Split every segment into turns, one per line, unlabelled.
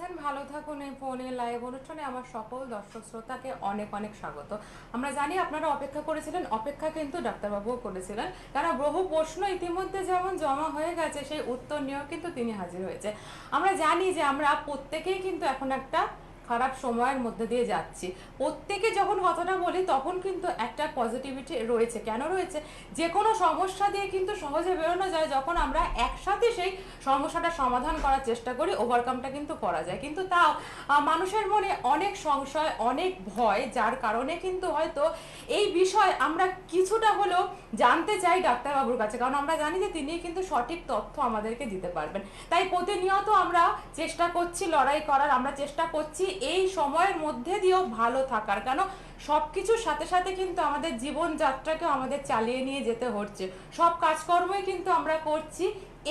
আছেন? ভালো থাকুন। এই ফোনে লাইভ অনুষ্ঠানে আমার সকল দর্শক শ্রোতাকে অনেক অনেক স্বাগত। আমরা জানি আপনারা অপেক্ষা করেছিলেন, অপেক্ষা কিন্তু ডাক্তারবাবুও করেছিলেন, কারণ বহু প্রশ্ন ইতিমধ্যে যেমন জমা হয়ে গেছে সেই উত্তর নিয়েও কিন্তু তিনি হাজির হয়েছে। আমরা জানি যে আমরা প্রত্যেকেই কিন্তু এখন একটা খারাপ সময়ের মধ্যে দিয়ে যাচ্ছি। প্রত্যেকে যখন কথাটা বলি তখন কিন্তু একটা পজিটিভিটি রয়েছে। কেন রয়েছে? যে কোনো সমস্যা দিয়ে কিন্তু সহজে বেরোনো যায় যখন আমরা একসাথে সেই সমস্যাটা সমাধান করার চেষ্টা করি, ওভারকামটা কিন্তু করা যায়। কিন্তু তাও মানুষের মনে অনেক সংশয়, অনেক ভয়, যার কারণে কিন্তু হয়তো এই বিষয় আমরা কিছুটা হলেও জানতে চাই ডাক্তারবাবুর কাছে, কারণ আমরা জানি যে তিনি কিন্তু সঠিক তথ্য আমাদেরকে দিতে পারবেন। তাই প্রতিনিয়ত আমরা চেষ্টা করছি লড়াই করার, আমরা চেষ্টা করছি এই সময়ের মধ্যে দিয়েও ভালো থাকার। কেন সব কিছুর সাথে সাথে কিন্তু আমাদের জীবনযাত্রাকেও আমাদের চালিয়ে নিয়ে যেতে হচ্ছে। সব কাজকর্মই কিন্তু আমরা করছি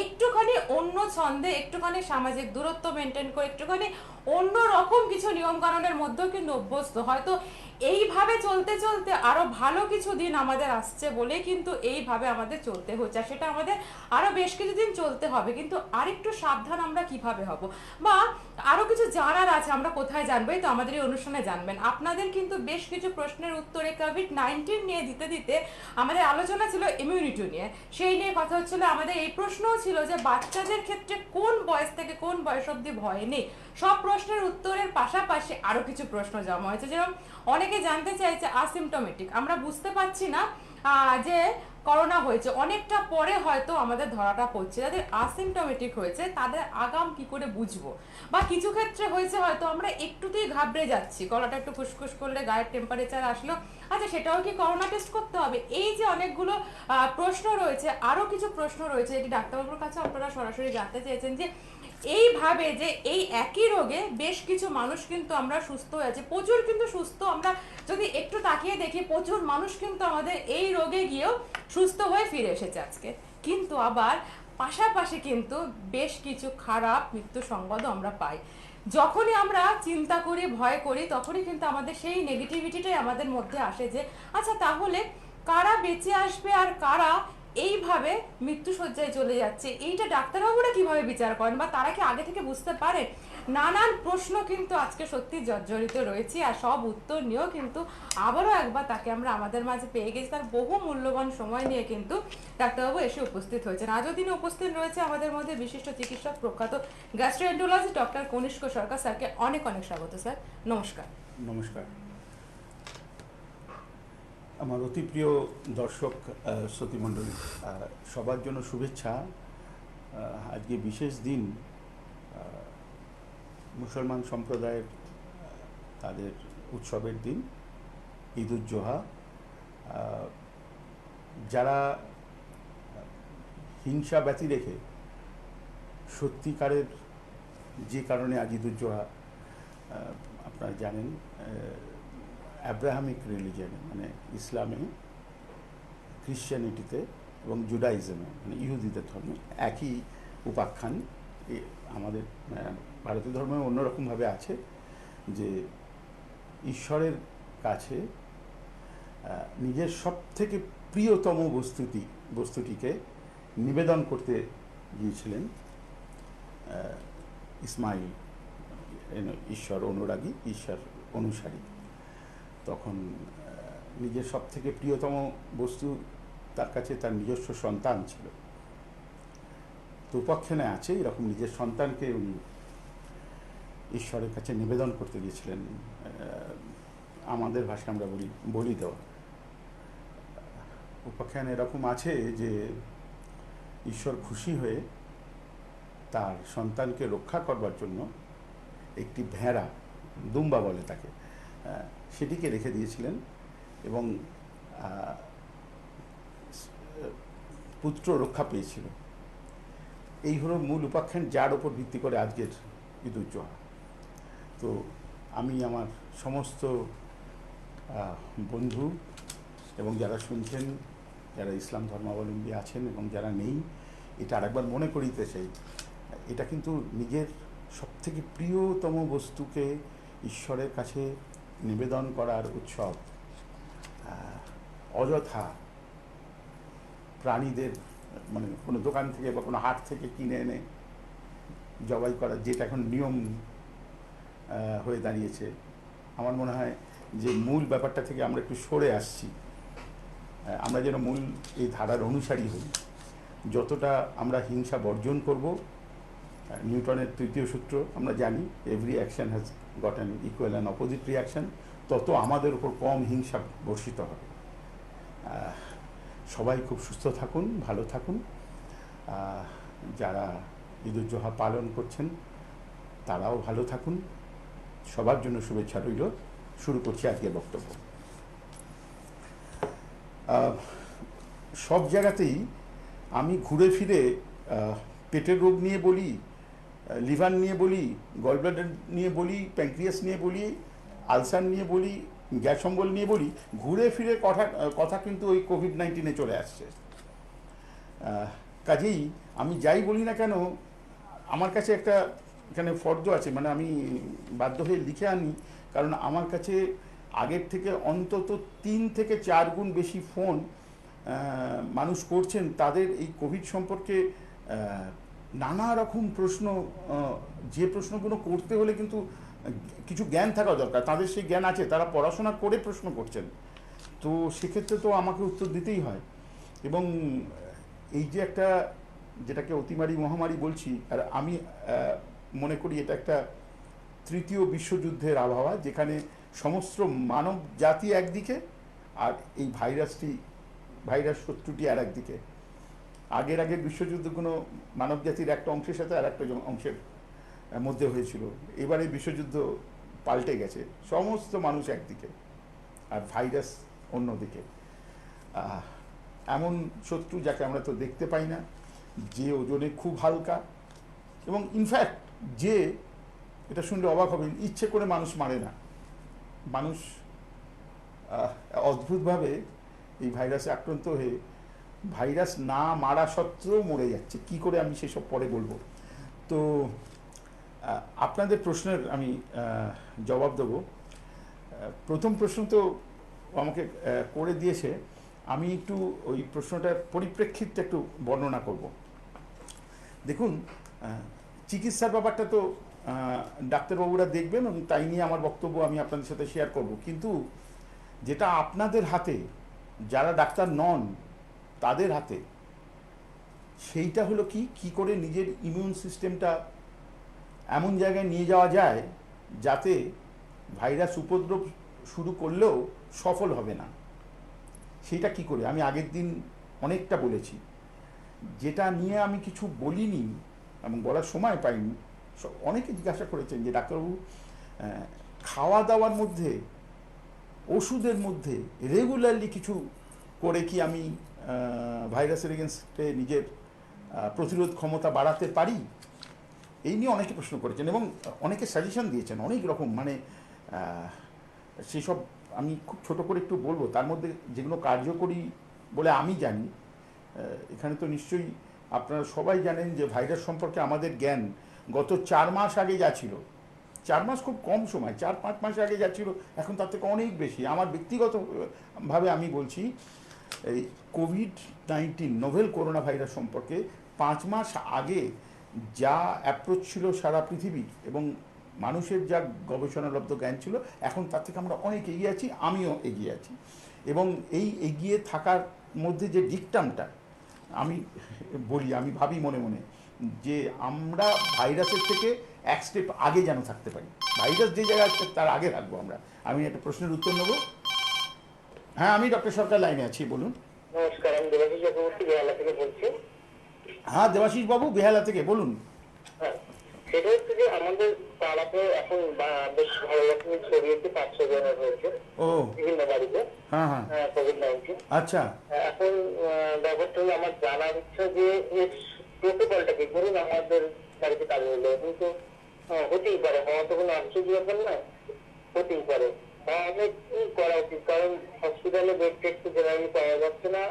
একটুখানি অন্য ছন্দে, একটুখানি সামাজিক দূরত্ব মেনটেন করে, একটুখানি অন্য রকম কিছু নিয়ম কানুনের মধ্যেও কিন্তু অভ্যস্ত। হয়তো এইভাবে চলতে চলতে আরো ভালো কিছু দিন আমাদের আসছে বলে কিন্তু এইভাবে আমাদের চলতে হচ্ছে, আর সেটা আমাদের আরো বেশ কিছুদিন চলতে হবে। কিন্তু আরেকটু সাবধান আমরা কিভাবে হব, বা আরো কিছু জানার আছে আমরা কোথায় জানবো, এই তো আমাদের এই অনুষ্ঠানে জানবেন। আপনাদের কিন্তু বেশ কিছু প্রশ্নের উত্তরে কোভিড-19 নিয়ে দিতে দিতে আমাদের আলোচনা ছিল ইমিউনিটি নিয়ে, সেই নিয়ে কথা হচ্ছিল। আমাদের এই প্রশ্নও ছিল যে বাচ্চাদের ক্ষেত্রে কোন বয়স থেকে কোন বয়স অবধি ভয় নেই। সব প্রশ্নের উত্তরের পাশাপাশি আরো কিছু প্রশ্ন জমা হয়েছে, যেরকম অনেকে জানতে চাইছে আসিমটোমেটিক, আমরা বুঝতে পারছি না যে করোনা হয়েছে, অনেকটা পরে হয়তো আমাদের ধরাটা পড়ছে। যাদের আসিমটোমেটিক হয়েছে তাদের আগাম কি করে বুঝবো, বা কিছু ক্ষেত্রে হয়েছে হয়তো আমরা একটুতেই ঘাবড়ে যাচ্ছি, গলাটা একটু ফুসফুস করলে, গায়ের টেম্পারেচার আসলো, আচ্ছা সেটাও কি করোনা টেস্ট করতে হবে। এই যে অনেকগুলো প্রশ্ন রয়েছে, আরো কিছু প্রশ্ন রয়েছে যেটি ডাক্তারবাবুর কাছে আপনারা সরাসরি জানতে চেয়েছেন, যে এইভাবে যে এই একই রোগে বেশ কিছু মানুষ কিন্তু আমরা সুস্থ হয়ে আছি, প্রচুর কিন্তু সুস্থ। আমরা যদি একটু তাকিয়ে দেখি, প্রচুর মানুষ কিন্তু আমাদের এই রোগে গিয়েও সুস্থ হয়ে ফিরে এসেছে আজকে। কিন্তু আবার পাশাপাশি কিন্তু বেশ কিছু খারাপ মৃত্যু সংবাদও আমরা পাই। যখনই আমরা চিন্তা করি, ভয় করি, তখনই কিন্তু আমাদের সেই নেগেটিভিটিটাই আমাদের মধ্যে আসে, যে আচ্ছা তাহলে কারা বেঁচে আসবে আর কারা এইভাবে মৃত্যুশয্যায় চলে যাচ্ছে, এইটা ডাক্তারবাবুরা কিভাবে বিচার করেন, বা তারা কি আগে থেকে বুঝতে পারে? নানান প্রশ্ন কিন্তু আজকে সত্যি জর্জরিত রয়েছে, আর সব উত্তর নিয়েও কিন্তু আবারও একবার তাকে আমরা আমাদের মাঝে পেয়ে গেছি। তার বহু মূল্যবান সময় নিয়ে কিন্তু ডাক্তারবাবু এসে উপস্থিত হয়েছেন। আজও দিনে উপস্থিত রয়েছে আমাদের মধ্যে বিশিষ্ট চিকিৎসক, প্রখ্যাত গ্যাস্ট্রোএন্টারোলজিস্ট ডক্টর কনিষ্ক সরকার। স্যারকে অনেক অনেক স্বাগত। স্যার নমস্কার।
নমস্কার। আমার অতি প্রিয় দর্শক শ্রোতৃমণ্ডলী, সবার জন্য শুভেচ্ছা। আজকে বিশেষ দিন, মুসলমান সম্প্রদায়ের তাদের উৎসবের দিন, ঈদ উজ জোহা। যারা হিংসা ব্যতি রেখে সত্যিকারের, যে কারণে আজ ঈদ উজ জোহা, আপনারা জানেন, অ্যাব্রাহামিক রিলিজিয়নে, মানে ইসলামে, ক্রিশ্চিয়ানিটিতে এবং জুডাইজমে, মানে ইহুদিদের ধর্মে একই উপাখ্যান। আমাদের ভারতীয় ধর্মে অন্যরকমভাবে আছে, যে ঈশ্বরের কাছে নিজের সব থেকে প্রিয়তম বস্তুটিকে নিবেদন করতে গিয়েছিলেন ইসমাইল, ঈশ্বর অনুরাগী, ঈশ্বর অনুসারী। তখন নিজের সব থেকে প্রিয়তম বস্তু তার কাছে তার নিজস্ব সন্তান ছিল। তো উপাখ্যানে আছে এরকম নিজের সন্তানকে উনি ঈশ্বরের কাছে নিবেদন করতে গিয়েছিলেন। আমাদের ভাষায় আমরা বলি দেওয়া। উপাখ্যানে এরকম আছে যে ঈশ্বর খুশি হয়ে তার সন্তানকে রক্ষা করবার জন্য একটি ভেড়া, দুম্বা বলে তাকে, সেটিকে রেখে দিয়েছিলেন, এবং পুত্র রক্ষা পেয়েছিল। এই হলো মূল উপাখ্যান, যার ওপর ভিত্তি করে আজকের ঈদ উজ জোহা। তো আমি আমার সমস্ত বন্ধু এবং যারা শুনছেন, যারা ইসলাম ধর্মাবলম্বী আছেন এবং যারা নেই, এটা আরেকবার মনে করিতে চাই, এটা কিন্তু নিজের সবথেকে প্রিয়তম বস্তুকে ঈশ্বরের কাছে নিবেদন করার উৎসব। অযথা প্রাণীদের, মানে কোনো দোকান থেকে বা কোনো হাট থেকে কিনে এনে জবাই করা, যেটা এখন নিয়ম হয়ে দাঁড়িয়েছে। আমার মনে হয় যে মূল ব্যাপারটা থেকে আমরা একটু সরে আসছি। আমরা যেন মূল এই ধারার অনুসারী হই। যতটা আমরা হিংসা বর্জন করব, নিউটনের তৃতীয় সূত্র আমরা জানি, every action has got an equal and opposite reaction, তত আমাদের উপর কম হিংসা বর্ষিত হবে। সবাই খুব সুস্থ থাকুন, ভালো থাকুন। যারা ঈদুজ্জোহা পালন করছেন তারাও ভালো থাকুন। সবার জন্য শুভেচ্ছা রইল। শুরু করছি আজকের বক্তব্য। সব জায়গাতেই আমি ঘুরে ফিরে পেটের রোগ নিয়ে বলি, লিভার নিয়ে বলি, গলব্লাডার নিয়ে বলি, প্যাঙ্ক্রিয়াস নিয়ে বলি, আলসার নিয়ে বলি, গ্যাস অম্বল নিয়ে বলি, ঘুরে ফিরে কথা কিন্তু ওই কোভিড-19 চলে আসছে। কাজেই আমি যাই বলি না কেন, আমার কাছে একটা এখানে ফর্দ আছে, মানে আমি বাধ্য হয়ে লিখে আনি, কারণ আমার কাছে আগের থেকে অন্তত 3 থেকে 4 গুণ বেশি ফোন মানুষ করছেন তাদের এই কোভিড সম্পর্কে নানা রকম প্রশ্ন, যে প্রশ্নগুলো করতে হলে কিন্তু কিছু জ্ঞান থাকা দরকার। তাদের সেই জ্ঞান আছে, তারা পড়াশোনা করে প্রশ্ন করছেন, তো সেক্ষেত্রে তো আমাকে উত্তর দিতেই হয়। এবং এই যে একটা, যেটাকে অতিমারি মহামারী বলছি, আর আমি মনে করি এটা একটা তৃতীয় বিশ্বযুদ্ধের আবহাওয়া, যেখানে সমস্ত মানব জাতি একদিকে আর এই ভাইরাস শত্রুটি আর একদিকে। আগের বিশ্বযুদ্ধগুলো মানব জাতির একটা অংশের সাথে আর একটা অংশের মধ্যে হয়েছিল। এবারে বিশ্বযুদ্ধ পাল্টে গেছে, সমস্ত মানুষ একদিকে আর ভাইরাস অন্যদিকে। এমন শত্রু যাকে আমরা তো দেখতে পাই না, যে ওজনে খুব হালকা, এবং ইনফ্যাক্ট যে, এটা শুনলে অবাক হবেন, ইচ্ছে করে মানুষ মারে না। মানুষ অদ্ভুতভাবে এই ভাইরাসে আক্রান্ত হয়ে ভাইরাস না মারা সত্ত্বেও মরে যাচ্ছে। কি করে আমি সেসব পরে বলবো। তো আপনাদের প্রশ্নের আমি জবাব দেব। প্রথম প্রশ্ন তো আমাকে করে দিয়েছে, আমি একটু ওই প্রশ্নটার পরিপ্রেক্ষিতটা একটু বর্ণনা করব। দেখুন, চিকিৎসার ব্যাপারটা তো ডাক্তারবাবুরা দেখবেন, এবং তাই নিয়ে আমার বক্তব্য আমি আপনাদের সাথে শেয়ার করব। কিন্তু যেটা আপনাদের হাতে, যারা ডাক্তার নন তাদের হাতে, সেইটা হলো কি করে নিজের ইমিউন সিস্টেমটা এমন জায়গায় নিয়ে যাওয়া যায় যাতে ভাইরাস উপদ্রব শুরু করলেও সফল হবে না। সেইটা কি করে, আমি আগের দিন অনেকটা বলেছি। যেটা নিয়ে আমি কিছু বলিনি এবং বলার সময় পাইনি, অনেকে জিজ্ঞাসা করেছেন যে ডাক্তারবাবু, খাওয়া দাওয়ার মধ্যে, ওষুধের মধ্যে রেগুলারলি কিছু করে কি আমি ভাইরাসের এগেনস্টে নিজের প্রতিরোধ ক্ষমতা বাড়াতে পারি? এই নিয়ে অনেকে প্রশ্ন করেছেন এবং অনেকে সাজেশন দিয়েছেন অনেক রকম। মানে সেসব আমি খুব ছোট করে একটু বলবো। তার মধ্যে যেগুলো কার্যকরী বলে আমি জানি, এখানে তো নিশ্চয়ই আপনারা সবাই জানেন যে ভাইরাস সম্পর্কে আমাদের জ্ঞান গত 4 মাস আগে যা ছিল, 4 মাস খুব কম সময়, 4-5 মাস আগে যা ছিল এখন তার থেকে অনেক বেশি। আমার ব্যক্তিগতভাবে আমি বলছি, এই কোভিড-19 নোভেল করোনা ভাইরাস সম্পর্কে 5 মাস আগে যা অ্যাপ্রোচ ছিল সারা পৃথিবীর এবং মানুষের যা গবেষণালব্ধ জ্ঞান ছিল, এখন তার থেকে আমরা অনেক এগিয়ে আছি, আমিও এগিয়ে আছি। এবং এই এগিয়ে থাকার মধ্যে যে ডিকটামটা আমি বলি, আমি ভাবি মনে মনে যে আমরা ভাইরাসের থেকে এক স্টেপ আগে যেন থাকতে পারি। ভাইরাস যে জায়গায় আছে তার আগে থাকবো আমরা। আমি একটা প্রশ্নের উত্তর নেব। হ্যাঁ, আমি ডক্টর সরকার লাইনে আছি, বলুন।
নমস্কার, আমি দেবাশিস চক্রবর্তী বেহালা থেকে বলছি।
হ্যাঁ, দেবাশিস বাবু, বেহালা থেকে বলুন।
হ্যাঁ, সেটা হচ্ছে যে আমাদের পাড়াতে এখন বেশ ভালো রকমের ছড়িয়েছে, 5-6 জনের হয়েছে
ও,
বিভিন্ন বাড়িতে।
হ্যাঁ হ্যাঁ,
কোভিড-19।
আচ্ছা।
এখন ব্যাপারটা হলো, আমার জানার ইচ্ছা যে এর প্রোটোকলটা কি। ধরুন আমাদের বাড়িতে কাজ হলো, কিন্তু হতেই পারে, হওয়া তো কোনো আশ্চর্য ব্যাপার না, হতেই পারে। তাহলে কি করা উচিত? কারণ হসপিটালে বেড টেড তো জেনারেলি পাওয়া যাচ্ছে না।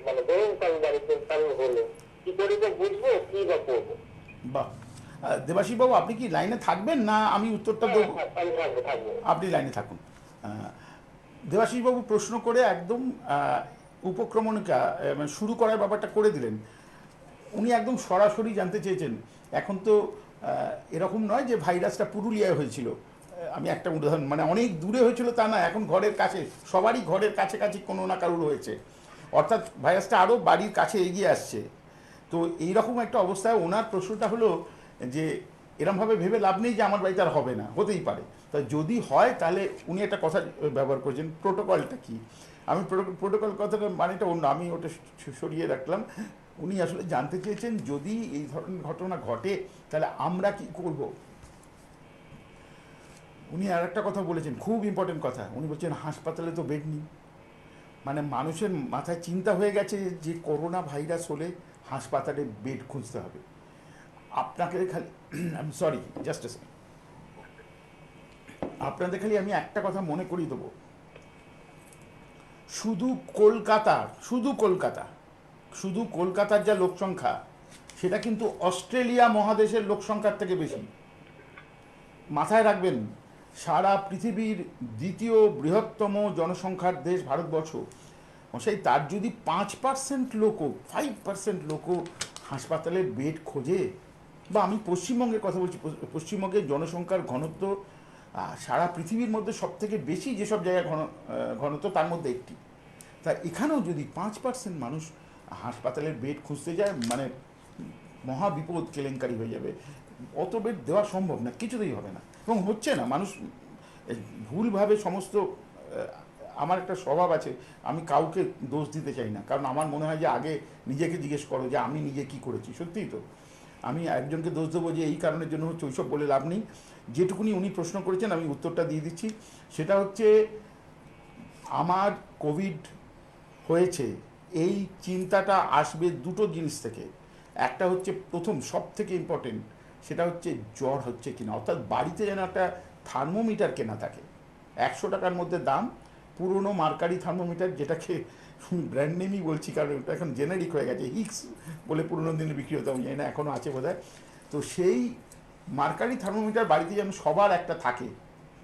মানে ধরুন কারো বাড়িতে কারো হলো, কি করে বা বুঝবো, কি বা করবো?
বাহ, দেবাশিস বাবু, আপনি কি লাইনে থাকবেন না আমি উত্তরটা দেবো?
আমি থাকবো।
আপনি লাইনে থাকুন। দেবাশিস বাবু প্রশ্ন করে একদম উপক্রমণিকা শুরু করার ব্যাপারটা করে দিলেন। উনি একদম সরাসরি জানতে চেয়েছেন, এখন তো এরকম নয় যে ভাইরাসটা পুরুলিয়ায় হয়েছিল। আমি একটা উদাহরণ, মানে অনেক দূরে হয়েছিল তা না, এখন ঘরের কাছে, সবারই ঘরের কাছাকাছি কোনো না কারোর হয়েছে, অর্থাৎ ভাইরাসটা আরও বাড়ির কাছে এগিয়ে আসছে। তো এইরকম একটা অবস্থায় ওনার প্রশ্নটা হলো যে এরমভাবে ভেবে লাভ নেই যে আমার বাড়িতে আর হবে না, হতেই পারে। তা যদি হয় তাহলে উনি একটা কথা ব্যবহার করেছেন, প্রোটোকলটা কি। আমি প্রোটোকল কথাটা মানেটা অন্য, আমি ওটা সরিয়ে রাখলাম। উনি আসলে জানতে চেয়েছেন যদি এই ধরনের ঘটনা ঘটে তাহলে আমরা কি করব। উনি আর একটা কথা বলেছেন, খুব ইম্পর্টেন্ট কথা। উনি বলছেন হাসপাতালে তো বেড নেই। মানে মানুষের মাথায় চিন্তা হয়ে গেছে যে করোনা ভাইরাস হলে হাসপাতালে বেড খুঁজতে হবে। আপনাকে খালি আই এম সরি, জাস্ট আপনাদের খালি আমি একটা কথা মনে করিয়ে দেবো, শুধু কলকাতার যা লোক সংখ্যা সেটা কিন্তু অস্ট্রেলিয়া মহাদেশের লোক সংখ্যার থেকে বেশি। মাথায় রাখবেন, সারা পৃথিবীর দ্বিতীয় বৃহত্তম জনসংখ্যার দেশ ভারতবর্ষ, সেই তার যদি 5% লোকও 5% লোকও হাসপাতালে বেড খোঁজে, বা আমি পশ্চিমবঙ্গের কথা বলছি, পশ্চিমবঙ্গের জনসংখ্যার ঘনত্ব সারা পৃথিবীর মধ্যে সবথেকে বেশি যেসব জায়গায় ঘনত্ব তার মধ্যে একটি। তা এখানেও যদি 5% মানুষ হাসপাতালের বেড খুঁজতে যায়, মানে মহা বিপদ, কেলেঙ্কারি হয়ে যাবে। অত বেড দেওয়া সম্ভব না, কিছুতেই হবে না, এবং হচ্ছে না। মানুষ ভুলভাবে সমস্ত, আমার একটা স্বভাব আছে, আমি কাউকে দোষ দিতে চাই না, কারণ আমার মনে হয় যে আগে নিজেকে জিজ্ঞেস করো যে আমি নিজে কি করেছি। সত্যিই তো, আমি একজনকে দোষ দেবো যে এই কারণের জন্য হচ্ছে, ওইসব বলে লাভ নেই। যেটুকুনি উনি প্রশ্ন করেছেন আমি উত্তরটা দিয়ে দিচ্ছি। সেটা হচ্ছে, আমার কোভিড হয়েছে এই চিন্তাটা আসবে দুটো জিনিস থেকে। একটা হচ্ছে, প্রথম সব থেকে ইম্পর্টেন্ট, সেটা হচ্ছে জ্বর হচ্ছে কিনা, অর্থাৎ বাড়িতে যেন একটা থার্মোমিটার কেনা থাকে। 100 টাকার মধ্যে দাম, পুরনো মার্কারি থার্মোমিটার, যেটাকে ব্র্যান্ড নেমই বলছি কারণ ওটা এখন জেনারিক হয়ে গেছে, হিক্স বলে পুরনো দিনে বিক্রি হতো, আমি জানি না এখনও আছে বোধহয়। তো সেই মার্কারি থার্মোমিটার বাড়িতে যেন সবার একটা থাকে,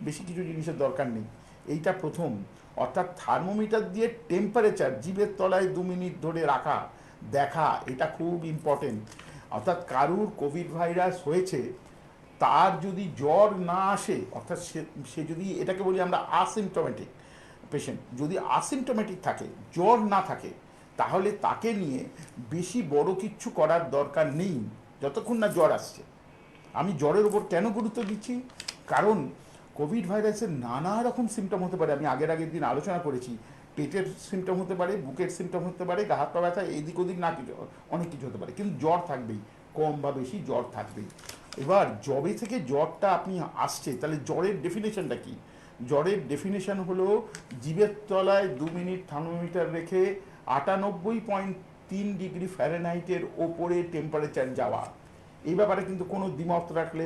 বেশি কিছু জিনিসের দরকার নেই। এইটা প্রথম। অর্থাৎ থার্মোমিটার দিয়ে টেম্পারেচার জিভের তলায় 2 মিনিট ধরে রাখা, দেখা, এটা খুব ইম্পর্টেন্ট। অর্থাৎ কারুর কোভিড ভাইরাস হয়েছে, তার যদি জ্বর না আসে, অর্থাৎ সে যদি, এটাকে বলি আমরা আসিমটোমেটিক পেশেন্ট, যদি আসিমটোমেটিক থাকে, জ্বর না থাকে, তাহলে তাকে নিয়ে বেশি বড় কিচ্ছু করার দরকার নেই যতক্ষণ না জ্বর আসছে। আমি জ্বরের উপর কেন গুরুত্ব দিচ্ছি, কারণ কোভিড ভাইরাসের নানা রকম সিমটম হতে পারে। আমি আগের দিন আলোচনা করেছি, পেটের সিমটম হতে পারে, বুকের সিমটম হতে পারে, গা হাত পা ব্যথা, এদিক ওদিক না কিছু, অনেক কিছু হতে পারে, কিন্তু জ্বর থাকবেই, কম বা বেশি জ্বর থাকবেই। এবার যবে থেকে জ্বরটা আপনি আসছে, তাহলে জ্বরের ডেফিনেশনটা কি? জ্বরের ডেফিনেশন হলো জিভের তলায় 2 মিনিট থার্মোমিটার রেখে 98.3 ডিগ্রি ফ্যারেনহাইটের ওপরে টেম্পারেচার যাওয়া। এই ব্যাপারে কিন্তু কোনো দ্বিমত রাখলে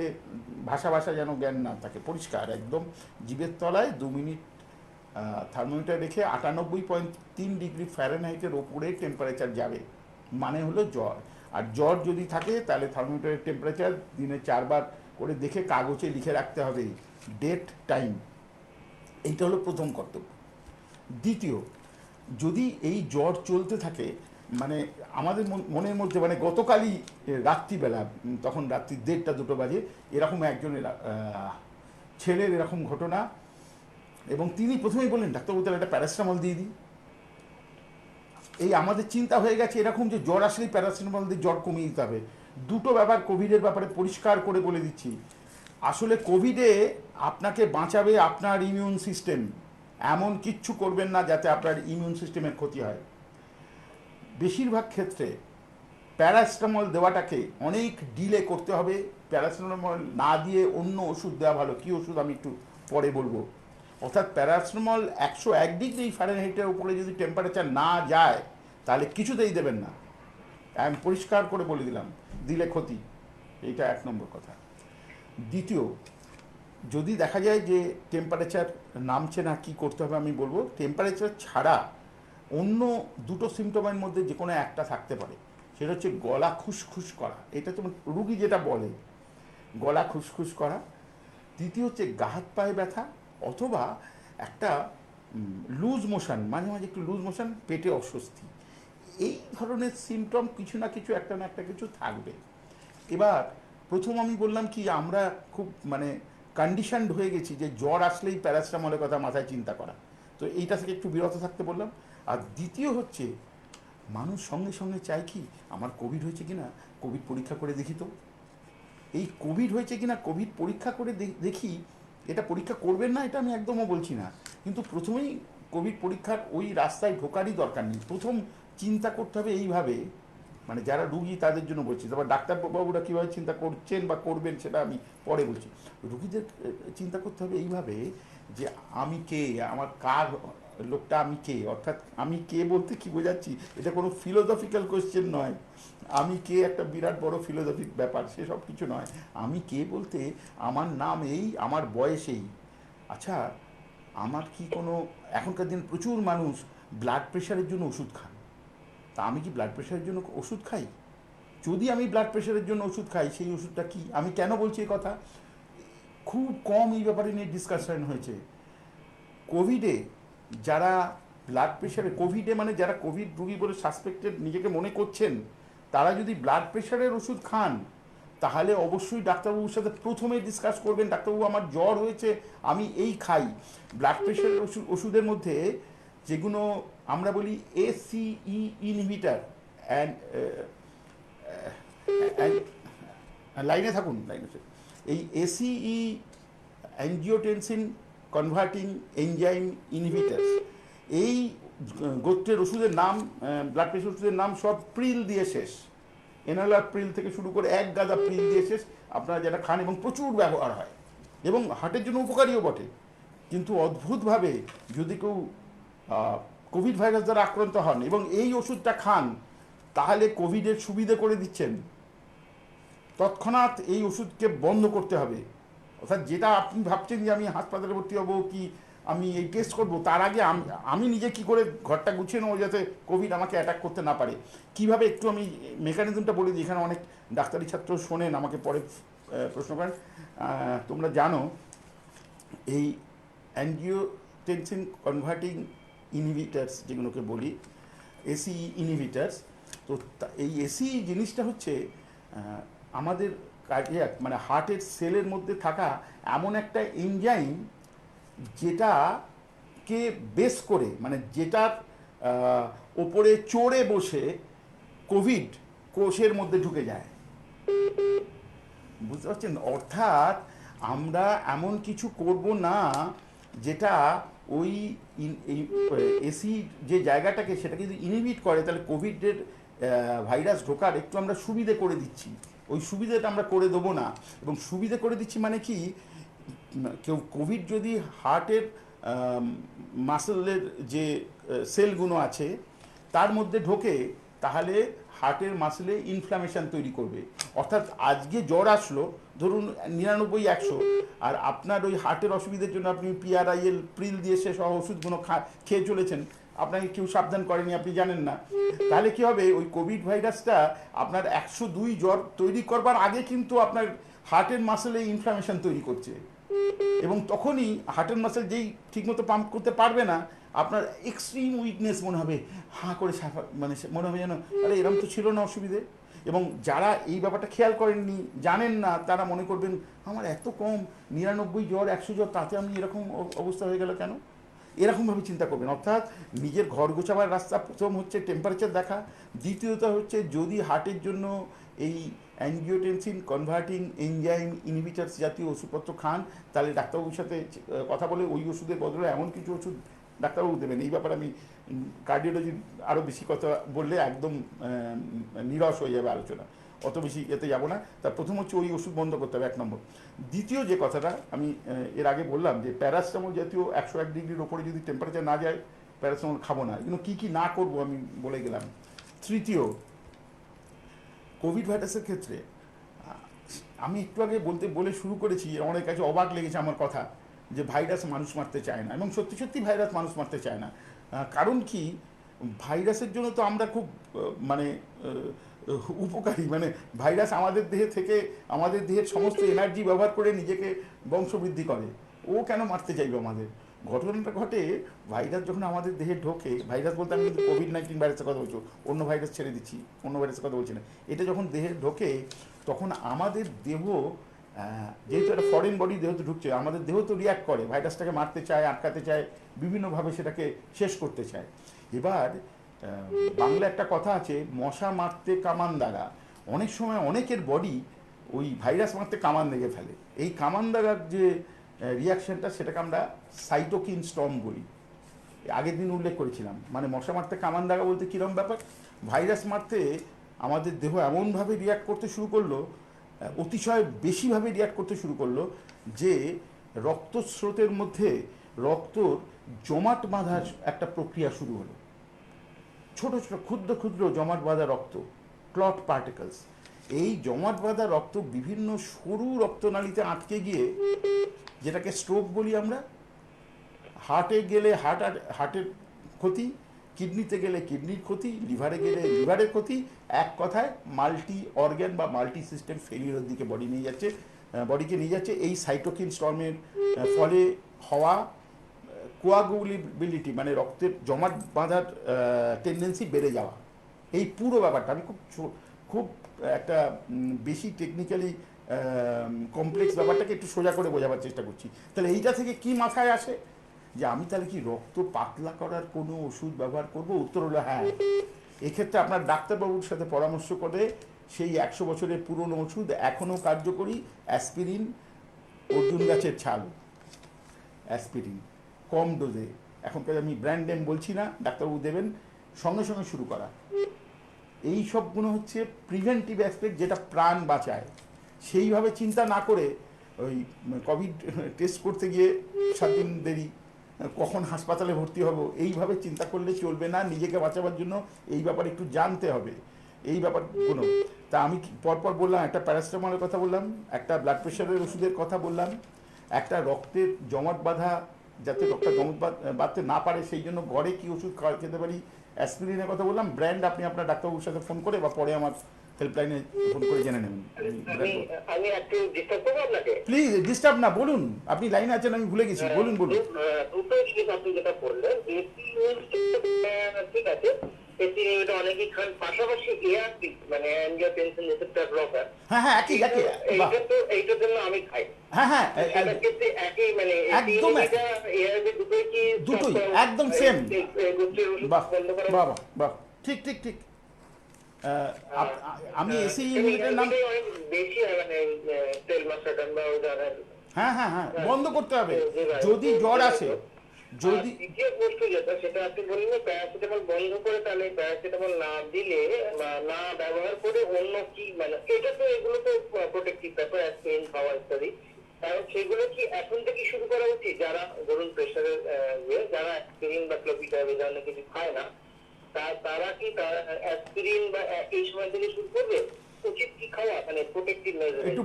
ভাষা যেন জ্ঞান না থাকে, পরিষ্কার একদম। জিভের তলায় 2 মিনিট থার্মোমিটার রেখে 98.3 ডিগ্রি ফ্যারেনহাইটের ওপরে টেম্পারেচার যাবে, মানে হলো জ্বর। আর জ্বর যদি থাকে তাহলে থার্মোমিটারের টেম্পারেচার দিনে 4 বার করে দেখে কাগজে লিখে রাখতে হবে, ডেট, টাইম। এইটা হলো প্রথম কর্তব্য। দ্বিতীয়, যদি এই জ্বর চলতে থাকে, মানে আমাদের মনের মধ্যে, মানে গতকালই রাত্রিবেলা, তখন রাত্রি 1:30-2 বাজে, এরকম একজনের ছেলের এরকম ঘটনা, এবং তিনি প্রথমেই বললেন ডাক্তারবাবু তাহলে একটা প্যারাসিটামল দিয়ে দিই। এই আমাদের চিন্তা হয়ে গেছে এরকম যে জ্বর আসলেই প্যারাসিটামল দিয়ে জ্বর কমিয়ে দিতে হবে। দুটো ব্যাপার কোভিডের ব্যাপারে পরিষ্কার করে বলে দিচ্ছি। আসলে কোভিডে আপনাকে বাঁচাবে আপনার ইমিউন সিস্টেম, এমন কিচ্ছু করবেন না যাতে আপনার ইমিউন সিস্টেমের ক্ষতি হয়। বেশিরভাগ ক্ষেত্রে প্যারাসিটামল দেওয়াটাকে অনেক ডিলে করতে হবে। প্যারাসিটামল না দিয়ে অন্য ওষুধ দেওয়া ভালো। কী ওষুধ আমি একটু পরে বলবো। অর্থাৎ প্যারাসিটামল 101 ডিগ্রি ফ্যারেনহাইটের উপরে যদি টেম্পারেচার না যায় তাহলে কিছুতেই দেবেন না, আমি পরিষ্কার করে বলে দিলাম, দিলে ক্ষতি। এইটা 1 নম্বর কথা। দ্বিতীয়, যদি দেখা যায় যে টেম্পারেচার নামছে না, কি করতে হবে আমি বলবো। টেম্পারেচার ছাড়া অন্য দুটো সিমটমের মধ্যে যে কোনো একটা থাকতে পারে, সেটা হচ্ছে গলা খুসখুস করা। এটা তো রুগী যেটা বলে, গলা খুসখুস করা। দ্বিতীয় হচ্ছে গা হাত পায়ে ব্যথা, অথবা একটা লুজ মোশন, মাঝে মাঝে একটু লুজ মোশন, পেটে অস্বস্তি। এই ধরনের সিমটম কিছু না কিছু, একটা না একটা কিছু থাকবে। এবার প্রথম আমি বললাম কি আমরা খুব মানে কন্ডিশনড হয়ে গেছি যে জ্বর আসলেই প্যারাসিটামলের কথা মাথায় চিন্তা করা, তো এইটা থেকে একটু বিরত থাকতে বললাম। আর দ্বিতীয় হচ্ছে মানুষ সঙ্গে সঙ্গে চায় কি আমার কোভিড হয়েছে কিনা কোভিড পরীক্ষা করে দেখি, তো এই কোভিড হয়েছে কিনা কোভিড পরীক্ষা করে দেখি, এটা পরীক্ষা করবেন না এটা আমি একদমও বলছি না, কিন্তু প্রথমেই কোভিড পরীক্ষার ওই রাস্তায় ঢোকারই দরকার নেই। প্রথম চিন্তা করতে হবে এইভাবে, মানে যারা রুগী তাদের জন্য বলছি, তারপর ডাক্তারবাবুরা কীভাবে চিন্তা করছেন বা করবেন সেটা আমি পরে বলছি। রুগীদের চিন্তা করতে হবে এইভাবে যে আমি কে, আমার কার লোকটা, আমি কে, অর্থাৎ আমি কে বলতে কি বোঝাচ্ছি, এটা কোনো ফিলোসফিক্যাল কোয়েশ্চেন নয়। আমি কে একটা বিরাট বড় ফিলোসফিক ব্যাপার, সেসব কিছু নয়। আমি কে বলতে আমার নাম এই, আমার বয়স এই। আচ্ছা, আমার কি কোনো, এখনকার দিন প্রচুর মানুষ ব্লাড প্রেশারের জন্য ওষুধ খান, তা আমি কি ব্লাড প্রেশারের জন্য ওষুধ খাই? যদি আমি ব্লাড প্রেশারের জন্য ওষুধ খাই, সেই ওষুধটা কি? আমি কেন বলছি এই কথা? খুব কম এই ব্যাপারে নিয়ে ডিসকাশন হয়েছে। কোভিডে যারা ব্লাড প্রেশারে, কোভিডে মানে যারা কোভিড রুগী বলে সাসপেক্টেড নিজেকে মনে করছেন, তারা যদি ব্লাড প্রেশারের ওষুধ খান, তাহলে অবশ্যই ডাক্তারবাবুর সাথে প্রথমে ডিসকাস করবেন, ডাক্তারবাবু আমার জ্বর হয়েছে, আমি এই খাই। ব্লাড প্রেশারের ওষুধের মধ্যে যেগুলো আমরা বলি এসিই ইনহিবিটার, লাইনে থাকুন, লাইনে, এই এসিই অ্যাঞ্জিওটেনসিন কনভার্টিং এনজাইম ইনহিবিটার্স, এই গোত্রের ওষুধের নাম, ব্লাড প্রেশার ওষুধের নাম সব প্রিল দিয়ে শেষ, এনএলআর প্রিল থেকে শুরু করে এক গাদা প্রিল দিয়ে শেষ। আপনারা যেটা খান এবং প্রচুর ব্যবহার হয় এবং হার্টের জন্য উপকারীও বটে। কিন্তু অদ্ভুতভাবে যদি কেউ কোভিড ভাইরাস দ্বারা আক্রান্ত হন এবং এই ওষুধটা খান, তাহলে কোভিডের সুবিধে করে দিচ্ছেন। তৎক্ষণাৎ এই ওষুধকে বন্ধ করতে হবে। অর্থাৎ যেটা আপনি ভাবছেন যে আমি হাসপাতালে ভর্তি হবো কি আমি এই টেস্ট করবো, তার আগে আমি নিজে কি করে ঘরটা গুছিয়ে নেবো যাতে কোভিড আমাকে অ্যাটাক করতে না পারে। কিভাবে একটু আমি মেকানিজমটা বলে দিই, এখানে অনেক ডাক্তারি ছাত্র শোনেন, আমাকে পরে প্রশ্ন করেন। তোমরা জানো এই অ্যাঞ্জিওটেনসিন কনভার্টিং ইনহিবিটার্স যেগুলোকে বলি, এসিই ইনহিবিটার্স, তো এই এসিই জিনিসটা হচ্ছে আমাদের কার্ডিয়াক মানে হার্টের সেলের মধ্যে থাকা এমন একটা এনজাইম যেটাকে বেস করে, মানে যেটার ওপরে চড়ে বসে কোভিড কোষের মধ্যে ঢুকে যায়। বুঝতে পারছেন? অর্থাৎ আমরা এমন কিছু করব না যেটা ওই এসি যে জায়গাটাকে সেটাকে যদি ইনহিবিট করে, তাহলে কোভিডের ভাইরাস ঢোকার একটু আমরা সুবিধে করে দিচ্ছি। ওই সুবিধাটা আমরা করে দেবো না। এবং সুবিধে করে দিচ্ছি মানে কি, কেউ কোভিড যদি হার্টের মাসেলের যে সেলগুলো আছে তার মধ্যে ঢোকে, তাহলে হার্টের মাসেলে ইনফ্লামেশন তৈরি করবে। অর্থাৎ আজকে জ্বর আসলো ধরুন 99-100, আর আপনার ওই হার্টের অসুবিধার জন্য আপনি পিআরআইএল প্রিল দিয়ে সে সহ ওষুধগুলো খেয়ে চলেছেন, আপনাকে কেউ সাবধান করেনি, আপনি জানেন না, তাহলে কি হবে, ওই কোভিড ভাইরাসটা আপনার 102 জ্বর তৈরি করবার আগে কিন্তু আপনার হার্টের মাসেলে ইনফ্লামেশন তৈরি করছে। এবং তখনই হার্টের মাসেল যেই ঠিকমতো পাম্প করতে পারবে না, আপনার এক্সট্রিম উইকনেস মনে হবে, হাঁ করে মানে মনে হবে যেন আরে এরকম তো ছিল না অসুবিধে। এবং যারা এই ব্যাপারটা খেয়াল করেননি, জানেন না, তারা মনে করবেন আমার এত কম 99 জ্বর 100 জ্বর, তাতে আমি এরকম অবস্থা হয়ে গেল কেন, এরকমভাবে চিন্তা করবেন। অর্থাৎ নিজের ঘর গোছাবার রাস্তা প্রথম হচ্ছে টেম্পারেচার দেখা, দ্বিতীয়ত হচ্ছে যদি হার্টের জন্য এই অ্যাঞ্জিওটেনসিন কনভার্টিং এনজাইম ইনহিবিটার্স জাতীয় ওষুধপত্র খান, তাহলে ডাক্তারবাবুর সাথে কথা বলে ওই ওষুধের বদলে এমন কিছু ওষুধ ডাক্তারবাবু দেবেন। এই ব্যাপারে আমি কার্ডিওলজির আরও বেশি কথা বললে একদম নিরস হয়ে যাবে আলোচনা, অত বেশি এতে যাবো না। তার প্রথম হচ্ছে ওই ওষুধ বন্ধ করতে হবে, 1 নম্বর। দ্বিতীয় যে কথাটা আমি এর আগে বললাম যে প্যারাসিটামল জাতীয় 101 ডিগ্রির ওপরে যদি টেম্পারেচার না যায়, প্যারাসিটামল খাবো না। এগুলো কী কী না করবো আমি বলে গেলাম। তৃতীয়, কোভিড ভাইরাসের ক্ষেত্রে আমি একটু আগে বলে শুরু করেছি, অনেক কাছে অবাক লেগেছে আমার কথা, যে ভাইরাস মানুষ মারতে চায় না, এবং সত্যি সত্যি ভাইরাস মানুষ মারতে চায় না। কারণ কি, ভাইরাসের জন্য তো আমরা খুব মানে উপকারী, মানে ভাইরাস আমাদের দেহে থেকে আমাদের দেহের সমস্ত এনার্জি ব্যবহার করে নিজেকে বংশবৃদ্ধি করে, ও কেন মারতে চাইবে আমাদের? ঘটনাটা ঘটে, ভাইরাস যখন আমাদের দেহে ঢোকে, ভাইরাস বলতে আমি কিন্তু কোভিড-19 ভাইরাসের কথা বলছি, অন্য ভাইরাস ছেড়ে দিচ্ছি, অন্য ভাইরাসের কথা বলছি না, এটা যখন দেহে ঢোকে তখন আমাদের দেহ যেহেতু একটা ফরেন বডি দেহতে ঢুকছে, আমাদের দেহ তো রিয়াক্ট করে, ভাইরাসটাকে মারতে চায়, আটকাতে চায়, বিভিন্নভাবে সেটাকে শেষ করতে চায়। এবার বাংলা একটা কথা আছে, মশা মারতে কামান দাগা। অনেক সময় অনেকের বডি ওই ভাইরাস মারতে কামান দেখে ফেলে। এই কামান দাগার যে রিয়াকশনটা, সেটাকে আমরা সাইটোকিন স্টর্ম বলি। আগের দিন উল্লেখ করেছিলাম, মানে মশা মারতে কামান দাগা বলতে কীরকম ব্যাপার, ভাইরাস মারতে আমাদের দেহ এমনভাবে রিয়াক্ট করতে শুরু করলো, অতিশয় বেশিভাবে রিয়াক্ট করতে শুরু করলো, যে রক্তস্রোতের মধ্যে রক্তর জমাট বাঁধার একটা প্রক্রিয়া শুরু হলো। ছোট ছোট ক্ষুদ্র ক্ষুদ্র জমাট বাঁধা রক্ত, ক্লট পার্টিকলস, এই জমাট বাঁধা রক্ত বিভিন্ন সরু রক্তনালীতে আটকে গিয়ে, যেটাকে স্ট্রোক বলি আমরা, হার্টে গেলে হার্টের ক্ষতি, কিডনিতে গেলে কিডনির ক্ষতি, লিভারে গেলে লিভারের ক্ষতি, এক কথায় মাল্টি অর্গ্যান বা মাল্টি সিস্টেম ফেলিওরের দিকে বডিকে নিয়ে যাচ্ছে। এই সাইটোকিন স্টর্মের ফলে হওয়া কোয়াগুলিবিলিটি, মানে রক্তের জমাট বাঁধার টেন্ডেন্সি বেড়ে যাওয়া, এই পুরো ব্যাপারটা আমি খুব একটা বেশি টেকনিক্যালি কমপ্লেক্স ব্যাপারটাকে একটু সোজা করে বোঝাবার চেষ্টা করছি। তাহলে এইটা থেকে কি মাথায় আসে, যে আমি তাহলে কি রক্ত পাতলা করার কোনো ওষুধ ব্যবহার করব? উত্তর হলো হ্যাঁ। এক্ষেত্রে আপনার ডাক্তারবাবুর সাথে পরামর্শ করে সেই 100 বছরের পুরনো ওষুধ এখনও কার্যকরী, অ্যাসপিরিন, অর্জুন গাছের ছাল, অ্যাসপিরিন কম ডোজে, এখনকার আমি ব্র্যান্ড নেম বলছি না, ডাক্তারবাবু দেবেন, সঙ্গে সঙ্গে শুরু করা। এই সবগুলো হচ্ছে প্রিভেন্টিভ অ্যাসপেক্ট, যেটা প্রাণ বাঁচায়। সেইভাবে চিন্তা না করে ওই কোভিড টেস্ট করতে গিয়ে 7 দিন দেরি, কখন হাসপাতালে ভর্তি হব, এইভাবে চিন্তা করলে চলবে না। নিজেকে বাঁচাবার জন্য এই ব্যাপারে একটু জানতে হবে, এই ব্যাপারগুলো। তা আমি পরপর বললাম, একটা প্যারাসিটামলের কথা বললাম, একটা ব্লাড প্রেশারের ওষুধের কথা বললাম, একটা রক্তের জমাট বাঁধা, যাতে রক্তটা জমাট বাঁধতে না পারে সেই জন্য ঘরে কী ওষুধ খেতে পারি, অ্যাসপিরিনের কথা বললাম। ব্র্যান্ড আপনি আপনার ডাক্তারবাবুর সাথে ফোন করে বা পরে আমার হেল্পলাইনে ফোন করে জেনে নেবেন।
আমি একটু ডিস্টার্ব করবো আপনাকে?
প্লিজ ডিস্টার্ব না, বলুন, আপনি লাইনে আছেন, আমি ভুলে গেছি, বলুন।
দুটো জিনিস আপনি যেটা বললেন, ঠিক আছে, এসি নিউটা অনেকেই খান, পাশাপাশি এআরপি মানে অ্যাঞ্জিওটেনসিন রিসেপ্টর ব্লকার,
হ্যাঁ একই
এইটার জন্য আমি খাই।
হ্যাঁ
ক্ষেত্রে একই, মানে
একদম
এআরপি
দুটোই একদম সেম। বাহ
বন্ধ করা।
বাহ, ঠিক আমি এসি ইউনিটের নাম
বেশি হয়, মানে তেল মাসাটান বা ওই ধরনের।
হ্যাঁ বন্ধ করতে হবে যদি জ্বর আসে। যদি
দ্বিতীয় বস্তু যেটা, সেটা আপনি বললেন প্যারাসিটামল বন্ধ করে, তাহলে প্যারাসিটামল না দিলে বা না ব্যবহার করে অন্য কি, মানে এটা তো, এগুলো তো প্রোটেক্টিভ ব্যাপার, অ্যাসপিরিন খাওয়া ইত্যাদি, কারণ সেগুলো কি এখন থেকে শুরু করা উচিত? যারা ধরুন প্রেশারের যারা অ্যাসপিরিন বা ক্লোপিডাম এই ধরনের কিছু খায় না, তারা কি অ্যাসপিরিন বা এই সময় থেকে শুরু করবে? উচিত কি খাওয়া, মানে প্রোটেক্টিভ মেজার?
একটু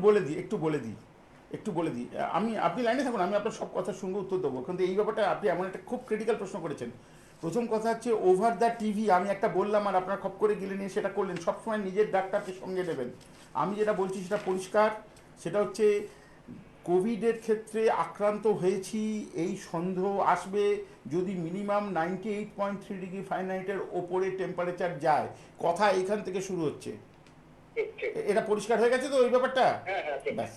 বলে দিই আপনি লাইনে থাকুন, আমি আপনার সব কথার সঙ্গে উত্তর দেবো, কিন্তু এই ব্যাপারটা আপনি এমন একটা খুব ক্রিটিক্যাল প্রশ্ন করেছেন। প্রথম কথা হচ্ছে ওভার দ্য টিভি আমি একটা বললাম আর আপনার খপ করে গেলে নিয়ে সেটা করলেন। সবসময় নিজের ডাক্তারকে সঙ্গে নেবেন। আমি যেটা বলছি সেটা পরিষ্কার, সেটা হচ্ছে কোভিডের ক্ষেত্রে আক্রান্ত হয়েছি এই সন্দেহ আসবে যদি মিনিমাম 98.3 ডিগ্রি ফারেনহাইটের ওপরে টেম্পারেচার যায়। কথা এইখান থেকে শুরু হচ্ছে। এটা পরিষ্কার হয়ে গেছে তো ওই ব্যাপারটা?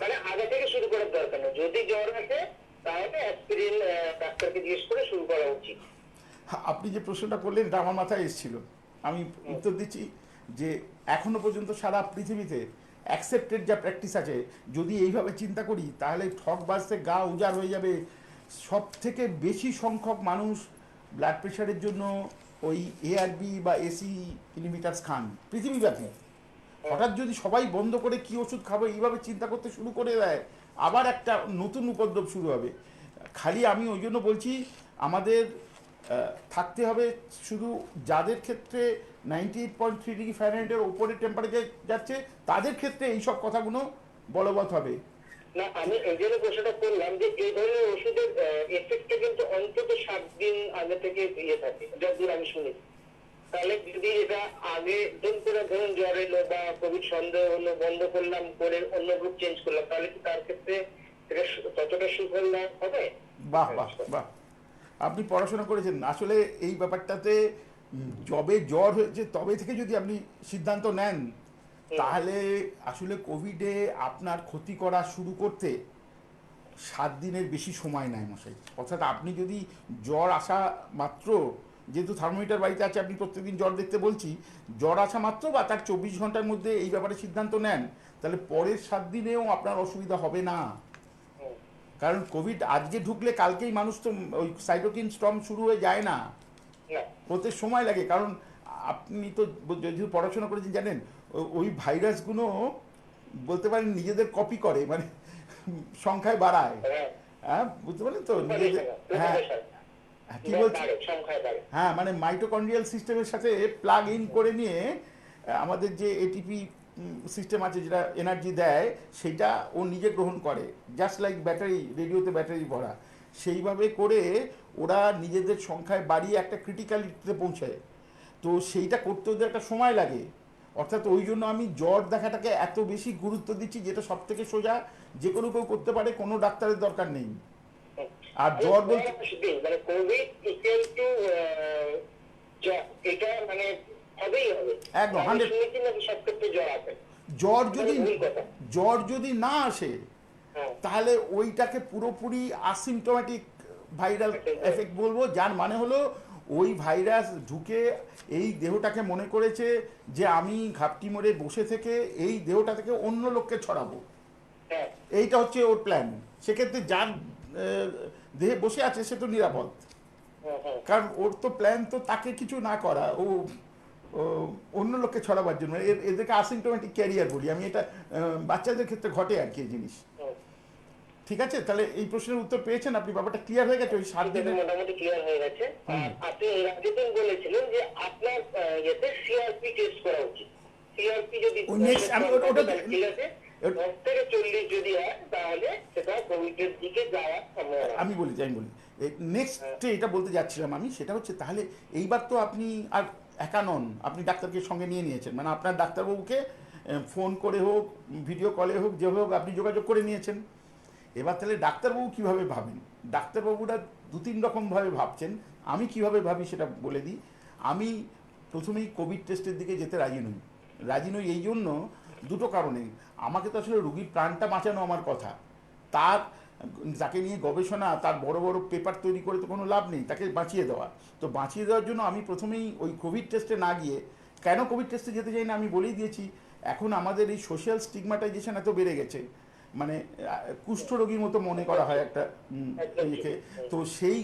মানে আগে থেকে শুরু করার দরকার নেই, যদি জ্বর আসে তাহলে অ্যাসপিরিন ডাক্তারকে জিজ্ঞেস করে শুরু করা উচিত।
আপনি যে প্রশ্নটা করলেন এটা আমার মাথায় এসেছিল, আমি উত্তর দিচ্ছি যে এখনো পর্যন্ত সারা পৃথিবীতে অ্যাকসেপ্টেড যা প্র্যাকটিস আছে, যদি এইভাবে চিন্তা করি তাহলে ঠক বাজতে গা উজাড় হয়ে যাবে। সব থেকে বেশি সংখ্যক মানুষ ব্লাড প্রেশারের জন্য ওই এআরবি বা এসি ইনহিবিটারস খান পৃথিবীব্যাপী। হঠাৎ যদি সবাই বন্ধ করে কি ওষুধ খাবো এইভাবে চিন্তা করতে শুরু করে দেয়, আবার একটা নতুন উপদ্রব শুরু হবে। খালি আমি ওই জন্য বলছি আমাদের থাকতে হবে শুধু যাদের ক্ষেত্রে 98.3 ডিগ্রি ফারেনহাইটের ওপরে টেম্পারেচার যাচ্ছে তাদের ক্ষেত্রে এইসব কথাগুলো বলবৎ হবে
না। আমি এই জন্য প্রশ্নটা করলাম যে এই ধরনের ওষুধের এফেক্টটা কিন্তু অন্তত 7 দিন আগে থেকে থাকে, যতদূর আমি শুনেছি। তাহলে যদি এটা আগে ধরুন জ্বর এলো বা কোভিড সন্দেহ হলো, বন্ধ করলাম করে অন্য গ্রুপ চেঞ্জ করলাম, তাহলে কি তার ক্ষেত্রে এটা ততটা সুফল হবে?
বাহ, আপনি পড়াশোনা করেছেন আসলে এই ব্যাপারটাতে। যবে জ্বর হয়েছে তবে থেকে যদি আপনি সিদ্ধান্ত নেন তাহলে আসলে কোভিডে আপনার ক্ষতি করা শুরু করতে 7 দিনের বেশি সময় নেয় মশাই। অর্থাৎ আপনি যদি জ্বর আসা মাত্র, যেহেতু থার্মোমিটার বাড়িতে আছে, আপনি প্রত্যেকদিন জ্বর দেখতে বলছি, জ্বর আসা মাত্র বা তার 24 ঘন্টার মধ্যে এই ব্যাপারে সিদ্ধান্ত নেন, তাহলে পরের 7 দিনেও আপনার অসুবিধা হবে না। কারণ কোভিড আজকে ঢুকলে কালকেই মানুষ তো ওই সাইটোকিন স্টর্ম শুরু হয়ে যায় না, ওতে সময় লাগে। কারণ আপনি তো যেহেতু পড়াশোনা করেছেন জানেন, ওই ভাইরাসগুলো বলতে পারেন নিজেদের কপি করে, মানে সংখ্যায় বাড়ায়। হ্যাঁ, বুঝতে পারলেন তো নিজেদের। হ্যাঁ, কি বলছি, হ্যাঁ, মানে মাইটোকন্ড্রিয়াল সিস্টেমের সাথে প্লাগ ইন করে নিয়ে আমাদের যে এটিপি সিস্টেম আছে যেটা এনার্জি দেয়, সেটা ও নিজে গ্রহণ করে, জাস্ট লাইক ব্যাটারি, রেডিওতে ব্যাটারি ভরা, সেইভাবে করে ওরা নিজেদের সংখ্যায় বাড়িয়ে একটা ক্রিটিক্যালিটিতে পৌঁছায়। তো সেইটা করতে ওদের একটা সময় লাগে। অর্থাৎ ওই জন্য আমি জ্বর দেখাটাকে এত বেশি গুরুত্ব দিচ্ছি, যেটা সব থেকে সোজা, যে কোনো কেউ করতে পারে, কোনো ডাক্তারের দরকার নেই। আর জ্বর বলতে
মানে কোভিড ইকুয়াল টু এটা মানে হবেই হবে
একদম
আমি
100।
শুনেছি নাকি সব ক্ষেত্রে জ্বর আছে
জ্বর যদি
ভুল কথা।
জ্বর যদি না আসে,
হ্যাঁ
তাহলে ওইটাকে পুরোপুরি আসিমটোম্যাটিক ভাইরাল এফেক্ট বলবো, যার মানে হলো ওই ভাইরাস ঢুকে এই দেহটাকে মনে করেছে যে আমি ঘাপটি মরে বসে থেকে এই দেহটা থেকে অন্য লোককে ছড়াবো,
হ্যাঁ
এইটা হচ্ছে ওর প্ল্যান। সেক্ষেত্রে যার দেহে বসে আছে সে তো নিরাপদ,
হ্যাঁ হ্যাঁ
কারণ ওর তো প্ল্যান তো তাকে কিছু না করা, ও ও অন্য লোককে ছড়াবার জন্য। এদেরকে আসিমটোমেটিক ক্যারিয়ার বলি আমি, এটা বাচ্চাদের ক্ষেত্রে ঘটে আর কি এই জিনিস।
হুম।
ঠিক আছে, তাহলে এই প্রশ্নের উত্তর পেয়েছেন আপনি, ব্যাপারটা ক্লিয়ার হয়ে গেছে ওই 7
এটা তো
দিনের।
মোটামুটি ক্লিয়ার হয়ে গেছে আর আপনি এর আগে দিন বলেছিলেন যে আপনার ইয়েতে সিআরপি টেস্ট করা উচিত সিআরপি যদি
ওই next আমি ওটা
ঠিক আছে 10 থেকে 40 যদি হয় তাহলে সেটা কোভিডের দিকে যাওয়ার সম্ভাবনা
আমি বলি নেক্সট এটা বলতে যাচ্ছিলাম আমি, সেটা হচ্ছে তাহলে এইবার তো আপনি আর একা নন, আপনি ডাক্তারকে সঙ্গে নিয়ে নিয়েছেন, মানে আপনার ডাক্তারবাবুকে ফোন করে হোক, ভিডিও কলে হোক, যে হোক আপনি যোগাযোগ করে নিয়েছেন। এবার তাহলে ডাক্তারবাবু কীভাবে ভাবেন, ডাক্তারবাবুরা 2-3 রকমভাবে ভাবছেন, আমি কিভাবে ভাবি সেটা বলে দিই। আমি প্রথমেই কোভিড টেস্টের দিকে যেতে রাজি নই এই জন্য দুটো কারণে। আমাকে তো আসলে রুগীর প্রাণটা বাঁচানো আমার কথা, তাকে নিয়ে গবেষণা, তার বড় বড় পেপার তৈরি করে তো কোনো লাভ নেই, তাকে বাঁচিয়ে দেওয়া। তো বাঁচিয়ে দেওয়ার জন্য আমি প্রথমেই ওই কোভিড টেস্টে না গিয়ে, কেন কোভিড টেস্টে যেতে চাই না আমি বলেই দিয়েছি। এখন আমাদের এই সোশ্যাল স্টিগমাটাইজেশন এত বেড়ে গেছে, মানে কুষ্ঠরোগীর মতো মনে করা হয় একটা ইয়েকে। তো সেই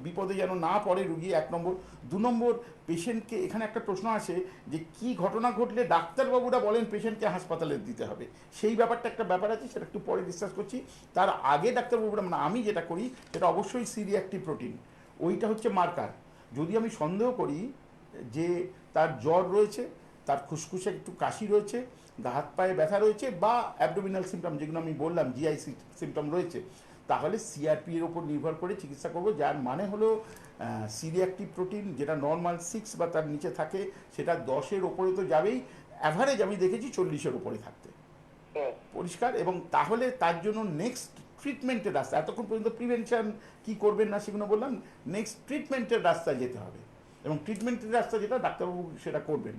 বিপদে যেন না পড়ে রুগী, 1 নম্বর। 2 নম্বর, পেশেন্টকে এখানে একটা প্রশ্ন আসে যে কি ঘটনা ঘটলে ডাক্তারবাবুরা বলেন পেশেন্টকে হাসপাতালে দিতে হবে, সেই ব্যাপারটা একটা ব্যাপার আছে, সেটা একটু পরে ডিসকাস করছি। তার আগে ডাক্তারবাবুরা, মানে আমি যেটা করি সেটা অবশ্যই সি রিঅ্যাক্টিভ প্রোটিন, ওইটা হচ্ছে মার্কার। যদি আমি সন্দেহ করি যে তার জ্বর রয়েছে, তার খুসখুসে একটু কাশি রয়েছে, গা হাত পায়ে ব্যথা রয়েছে, বা অ্যাবডোমিনাল সিমটম যেগুলো আমি বললাম জিআই সিমটম রয়েছে, তাহলে সিআরপি এর ওপর নির্ভর করে চিকিৎসা করব, যার মানে হলো সি রিঅ্যাক্টিভ প্রোটিন যেটা নর্মাল 6 বা তার নিচে থাকে সেটা 10-এর ওপরে তো যাবেই, অ্যাভারেজ আমি দেখেছি 40-এর ওপরে থাকতে পরিষ্কার। এবং তাহলে তার জন্য নেক্সট ট্রিটমেন্টের রাস্তা, এতক্ষণ পর্যন্ত প্রিভেনশন কি করবেন না সেগুলো বললাম, নেক্সট ট্রিটমেন্টের রাস্তায় যেতে হবে, এবং ট্রিটমেন্টের রাস্তা যেটা ডাক্তারবাবু সেটা করবেন।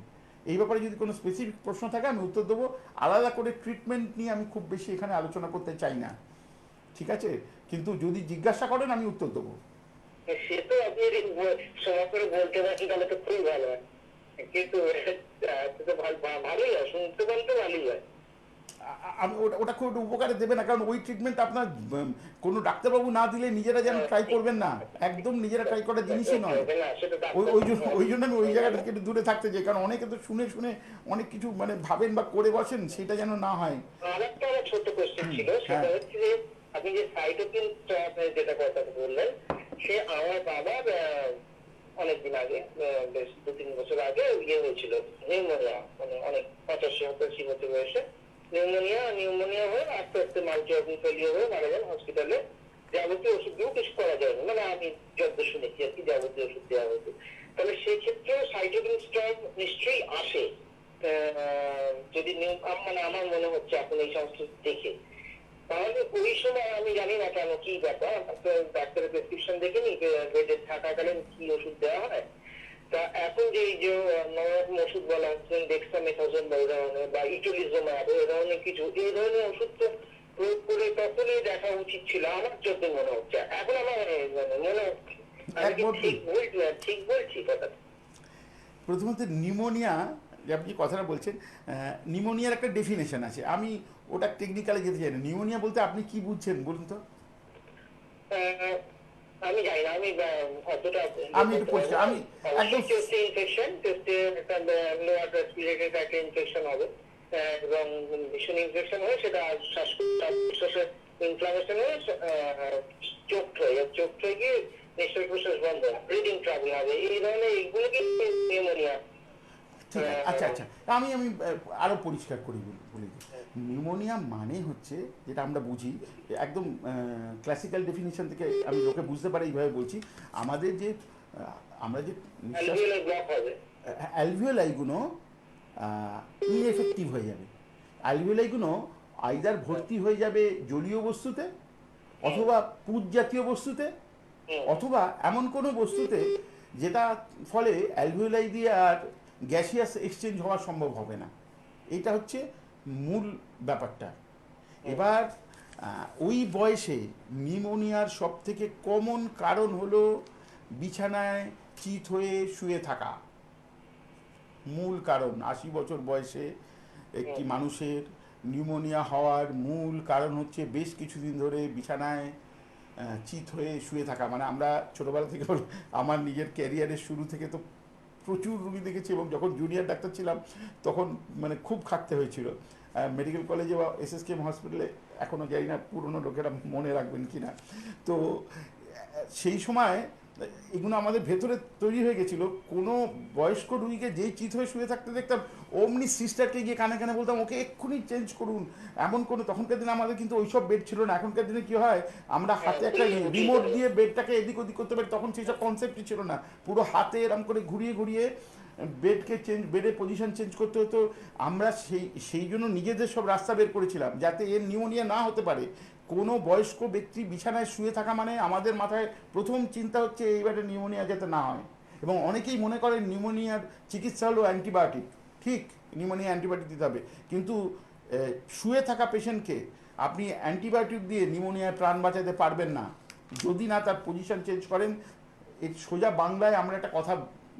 এই ব্যাপারে যদি কোনো স্পেসিফিক প্রশ্ন থাকে আমি উত্তর দেবো, আলাদা করে ট্রিটমেন্ট নিয়ে আমি খুব বেশি এখানে আলোচনা করতে চাই না, ঠিক আছে? কিন্তু যদি জিজ্ঞাসা করেন আমি উত্তর দেবো।
সে তো আপনি যদি সময় করে বলতে পারেন তাহলে তো খুবই ভালো হয় কিন্তু ভালোই হয় শুনতে বলতে ভালোই হয়
আমি ওটা খুব উপকারে দেবে না, কারণ ওই ট্রিটমেন্ট আপনার কোনো ডাক্তারবাবু না দিলে নিজেরা যেন ট্রাই করবেন না, একদম নিজেরা ট্রাই করার জিনিসই নয়। ওই জন্য আমি ওই জায়গাটা থেকে একটু দূরে থাকতে চাই, কারণ অনেকে তো শুনে শুনে অনেক কিছু মানে ভাবেন বা করে বসেন, সেটা যেন না হয়।
আরেকটা আমার ছোট্ট কোশ্চেন ছিল, সেটা হচ্ছে যে আপনি যে সাইটোকিন যেটা কথা বললেন, সে আমার বাবার অনেকদিন আগে, বেশ 2-3 বছর আগে ইয়ে হয়েছিল, নিউমোনিয়া, মানে অনেক 85-85 বছর বয়সে নিউমোনিয়া হয়ে আস্তে আস্তে মাল্টি অর্গান ফেলিওর হয়ে মারা যান হসপিটালে। যাবতীয় ওষুধ দিয়েও কিছু করা যায় না, মানে আমি যত শুনেছি আর কি, যাবতীয় ওষুধ দেওয়া হতো। তাহলে সেক্ষেত্রেও সাইটোকিন স্ট্রম নিশ্চয়ই আসে, যদি মানে আমার মনে হচ্ছে এখন এই সমস্ত দেখে, তাহলে ওই সময় আমি জানি না কেন কি ব্যাপার, ডাক্তারের প্রেসক্রিপশন দেখে নি বেডে থাকাকালীন কি ওষুধ দেওয়া হয়, তা এখন যে এই যে নানা রকম ওষুধ বলা হচ্ছে ডেক্সামেথাসোন বা এই ধরনের বা ইটোলিজুমাব এই ধরনের কিছু এই ধরনের ওষুধ তো প্রয়োগ করে তখনই দেখা উচিত ছিল আমার যত মনে হচ্ছে। এখন আমার মনে হচ্ছে আমি কি
একমত।
ঠিক বলছি কথা?
প্রথমত নিউমোনিয়া, যে আপনি কথাটা বলছেন, নিউমোনিয়ার একটা ডেফিনেশন আছে, আমি ওটা টেকনিক্যালে যেতে চাই না। নিউমোনিয়া বলতে আপনি কি বুঝছেন বলুন তো?
আমি জানি না, আমি অতটা
আমি একটু পরিষ্কার, আমি একদম
অবশ্যই চেস্টে ইনফেকশন, চেস্টে একটা লোয়ার রেসপিরেটরি একটা ইনফেকশন হবে, এবং ভীষণ ইনফেকশন হয়ে সেটা শ্বাসপ্রশ্বাসের ইনফ্লামেশন হয়ে চোখ হয়ে গিয়ে নিঃশ্বাস প্রশ্বাস বন্ধ, ব্রিদিং ট্রাবল হবে, এই ধরনের এইগুলো কি নিউমোনিয়া।
ঠিক আছে। আচ্ছা আচ্ছা, আমি আরও পরিষ্কার করি বলে দিই। নিউমোনিয়া মানে হচ্ছে, যেটা আমরা বুঝি একদম ক্লাসিক্যাল ডেফিনিশন থেকে আমি লোকে বুঝতে পারে এইভাবে বলছি, আমাদের যে আমরা যে নিঃশ্বাস,
ব্লক হবে,
অ্যালভিওলাইগুলো ইনএফেক্টিভ হয়ে যাবে। অ্যালভিওলাইগুলো আইদার ভর্তি হয়ে যাবে জলীয় বস্তুতে, অথবা পুঁজ জাতীয় বস্তুতে, অথবা এমন কোনো বস্তুতে যেটা ফলে অ্যালভিওলাই দিয়ে আর গ্যাসিয়াস এক্সচেঞ্জ হওয়া সম্ভব হবে না। এটা হচ্ছে মূল ব্যাপারটা। এবার ওই বয়সে নিউমোনিয়ার সব থেকে কমন কারণ হলো বিছানায় চিত হয়ে শুয়ে থাকা। মূল কারণ ৮০ বছর বয়সে একটি মানুষের নিউমোনিয়া হওয়ার মূল কারণ হচ্ছে বেশ কিছুদিন ধরে বিছানায় চিত হয়ে শুয়ে থাকা। মানে আমরা ছোটোবেলা থেকে, আমার নিজের ক্যারিয়ারের শুরু থেকে তো প্রচুর রুগী দেখেছি, এবং যখন জুনিয়র ডাক্তার ছিলাম তখন মানে খুব খাটতে হয়েছিল। মেডিকেল কলেজে বা SSKM হসপিটালে, এখনও জানি না পুরনো লোকেরা মনে রাখবেন কি না, তো সেই সময় এগুলো আমাদের ভেতরে তৈরি হয়ে গেছিলো। কোনো বয়স্ক রুগীকে যেই চিত হয়ে শুয়ে থাকতে দেখতাম, অমনি সিস্টারকে গিয়ে কানে কানে বলতাম ওকে এক্ষুনি চেঞ্জ করুন। এমন কোনো, তখনকার দিনে আমাদের কিন্তু ওইসব বেড ছিল না। এখনকার দিনে কী হয়, আমরা হাতে একটা রিমোট দিয়ে বেডটাকে এদিক ওদিক করতে পারি, তখন সেই সব কনসেপ্টই ছিল না। পুরো হাতে এরম করে ঘুরিয়ে ঘুরিয়ে বেডের পজিশন চেঞ্জ করতে হতো। আমরা সেই জন্য নিজেদের সব রাস্তা বের করেছিলাম যাতে এর নিউমোনিয়া না হতে পারে। কোনো বয়স্ক ব্যক্তি বিছানায় শুয়ে থাকা মানে আমাদের মাথায় প্রথম চিন্তা হচ্ছে এইবারে নিউমোনিয়া যাতে না হয়। এবং অনেকেই মনে করেন নিউমোনিয়ার চিকিৎসা হলো অ্যান্টিবায়োটিক। ঠিক, নিউমোনিয়া অ্যান্টিবায়োটিক দিতে হবে, কিন্তু শুয়ে থাকা পেশেন্টকে আপনি অ্যান্টিবায়োটিক দিয়ে নিউমোনিয়ায় প্রাণ বাঁচাতে পারবেন না, যদি না তার পজিশন চেঞ্জ করেন। এর সোজা বাংলায় আমরা একটা কথা